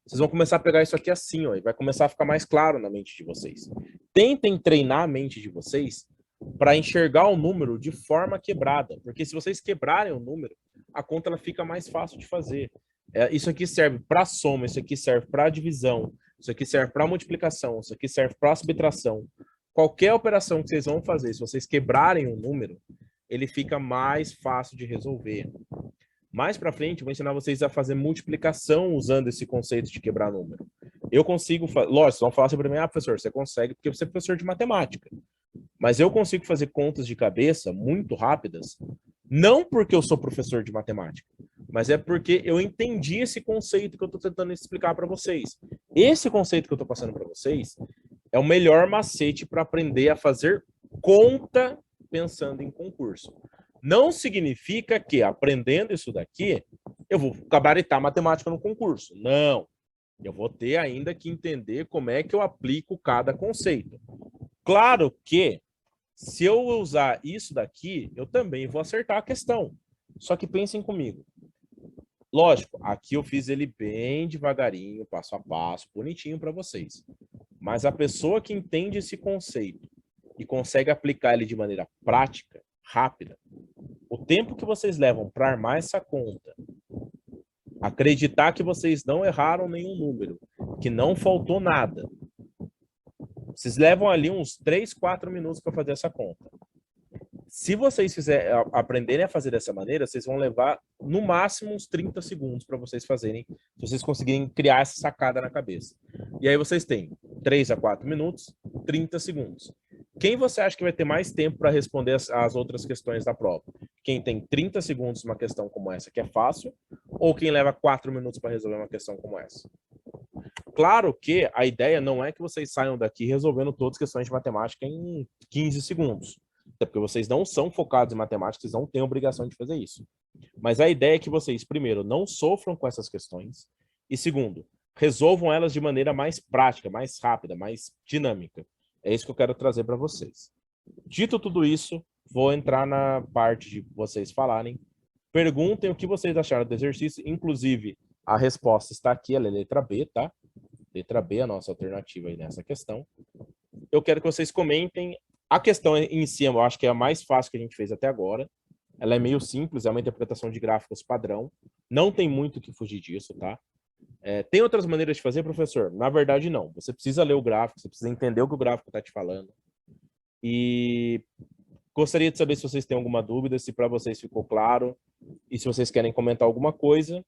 vocês vão começar a pegar isso aqui assim, ó, e vai começar a ficar mais claro na mente de vocês. Tentem treinar a mente de vocês para enxergar o número de forma quebrada, porque se vocês quebrarem o número, a conta ela fica mais fácil de fazer. Isso aqui serve para soma, isso aqui serve para divisão, isso aqui serve para multiplicação, isso aqui serve para subtração. Qualquer operação que vocês vão fazer, se vocês quebrarem o número, ele fica mais fácil de resolver. Mais para frente, eu vou ensinar vocês a fazer multiplicação usando esse conceito de quebrar número. Eu consigo, lógico, vocês vão falar sobre mim, professor, você consegue porque você é professor de matemática. Mas eu consigo fazer contas de cabeça muito rápidas, não porque eu sou professor de matemática, mas é porque eu entendi esse conceito que eu estou tentando explicar para vocês. Esse conceito que eu estou passando para vocês é o melhor macete para aprender a fazer conta pensando em concurso. Não significa que, aprendendo isso daqui, eu vou gabaritar matemática no concurso. Não. Eu vou ter ainda que entender como é que eu aplico cada conceito. Claro que, se eu usar isso daqui, eu também vou acertar a questão. Só que pensem comigo. Lógico, aqui eu fiz ele bem devagarinho, passo a passo, bonitinho para vocês. Mas a pessoa que entende esse conceito e consegue aplicar ele de maneira prática, rápida, o tempo que vocês levam para armar essa conta, acreditar que vocês não erraram nenhum número, que não faltou nada, vocês levam ali uns 3, 4 minutos para fazer essa conta. Se vocês aprenderem a fazer dessa maneira, vocês vão levar no máximo uns 30 segundos para vocês fazerem, se vocês conseguirem criar essa sacada na cabeça. E aí vocês têm 3 a 4 minutos, 30 segundos. Quem você acha que vai ter mais tempo para responder as outras questões da prova? Quem tem 30 segundos numa questão como essa, que é fácil, ou quem leva 4 minutos para resolver uma questão como essa? Claro que a ideia não é que vocês saiam daqui resolvendo todas as questões de matemática em 15 segundos. Até porque vocês não são focados em matemática, vocês não têm obrigação de fazer isso. Mas a ideia é que vocês, primeiro, não sofram com essas questões, e segundo, resolvam elas de maneira mais prática, mais rápida, mais dinâmica. É isso que eu quero trazer para vocês. Dito tudo isso, vou entrar na parte de vocês falarem. Perguntem o que vocês acharam do exercício, inclusive a resposta está aqui, ela é letra B, tá? Letra B, a nossa alternativa aí nessa questão. Eu quero que vocês comentem. A questão em si, eu acho que é a mais fácil que a gente fez até agora. Ela é meio simples, é uma interpretação de gráficos padrão. Não tem muito o que fugir disso, tá? Tem outras maneiras de fazer, professor? Na verdade, não. Você precisa ler o gráfico, você precisa entender o que o gráfico está te falando. E gostaria de saber se vocês têm alguma dúvida, se para vocês ficou claro, e se vocês querem comentar alguma coisa,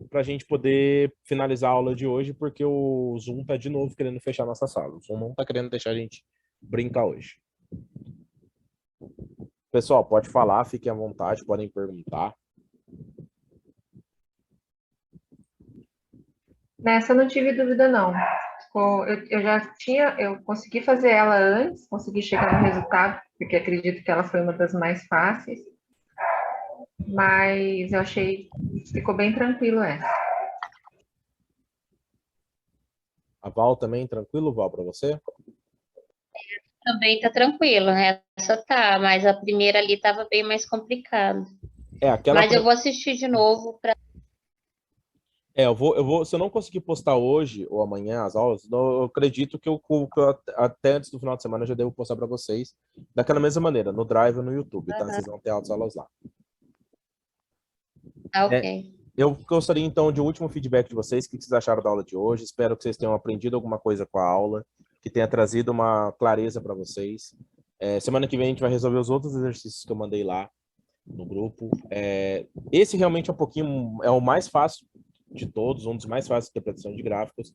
para a gente poder finalizar a aula de hoje, porque o Zoom está de novo querendo fechar nossa sala. O Zoom não está querendo deixar a gente brincar hoje. Pessoal, pode falar, fiquem à vontade, podem perguntar. Nessa eu não tive dúvida, não. Eu consegui fazer ela antes, consegui chegar no resultado, porque acredito que ela foi uma das mais fáceis. Mas eu achei que ficou bem tranquilo essa. A Val também, tranquilo, Val, para você? Também tá tranquilo, né? Essa tá, mas a primeira ali tava bem mais complicada. Mas eu vou assistir de novo para. Eu vou, se eu não conseguir postar hoje ou amanhã as aulas, eu acredito que eu até antes do final de semana eu já devo postar para vocês daquela mesma maneira, no Drive ou no YouTube, tá? Vocês vão ter as aulas lá. Ok. Eu gostaria, então, de um último feedback de vocês. O que vocês acharam da aula de hoje? Espero que vocês tenham aprendido alguma coisa com a aula, que tenha trazido uma clareza para vocês. Semana que vem a gente vai resolver os outros exercícios que eu mandei lá no grupo. Esse realmente é o mais fácil de todos, um dos mais fáceis de interpretação de gráficos.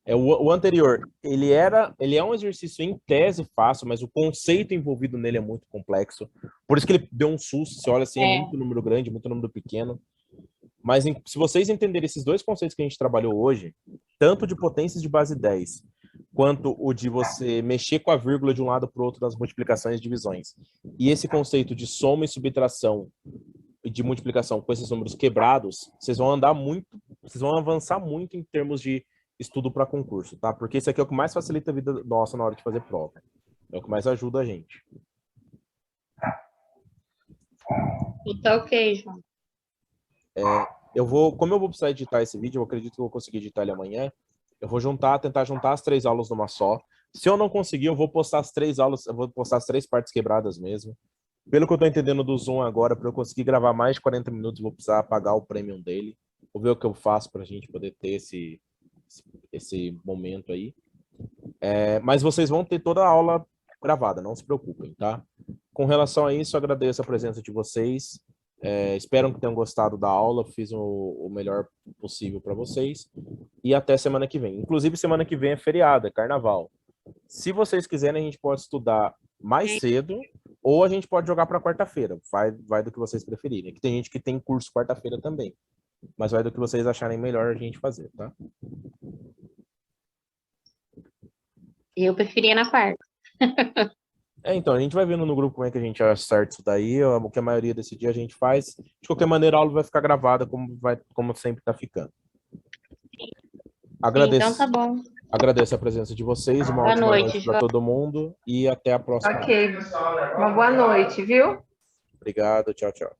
O anterior, ele é um exercício em tese fácil, mas o conceito envolvido nele é muito complexo. Por isso que ele deu um susto. Você olha assim, é muito número grande, muito número pequeno. Mas se vocês entenderem esses dois conceitos que a gente trabalhou hoje, tanto de potências de base 10, quanto o de você mexer com a vírgula de um lado para o outro nas multiplicações e divisões, e esse conceito de soma e subtração e de multiplicação com esses números quebrados, vocês vão avançar muito em termos de estudo para concurso, tá? Porque isso aqui é o que mais facilita a vida nossa na hora de fazer prova. É o que mais ajuda a gente. Então, ok, João. Como eu vou precisar editar esse vídeo, eu acredito que eu vou conseguir editar ele amanhã. Eu vou tentar juntar as 3 aulas numa só. Se eu não conseguir, eu vou postar as 3 aulas, eu vou postar as 3 partes quebradas mesmo. Pelo que eu tô entendendo do Zoom agora, para eu conseguir gravar mais de 40 minutos, eu vou precisar pagar o premium dele. Vou ver o que eu faço para a gente poder ter esse momento aí. Mas vocês vão ter toda a aula gravada, não se preocupem, tá? Com relação a isso, agradeço a presença de vocês. Espero que tenham gostado da aula, fiz o melhor possível para vocês. E até semana que vem. Inclusive, semana que vem é feriado, é carnaval. Se vocês quiserem, a gente pode estudar mais cedo ou a gente pode jogar para quarta-feira. Vai do que vocês preferirem. Aqui tem gente que tem curso quarta-feira também. Mas vai do que vocês acharem melhor a gente fazer, tá? Eu preferia na quarta. Então, a gente vai vendo no grupo como é que a gente acerta isso daí, o que a maioria desse dia a gente faz. De qualquer maneira, a aula vai ficar gravada como sempre está ficando. Agradeço, Então tá bom. agradeço a presença de vocês, uma Boa ótima noite, noite para João. todo mundo e até a próxima. Ok, uma boa noite, viu? Obrigado, tchau, tchau.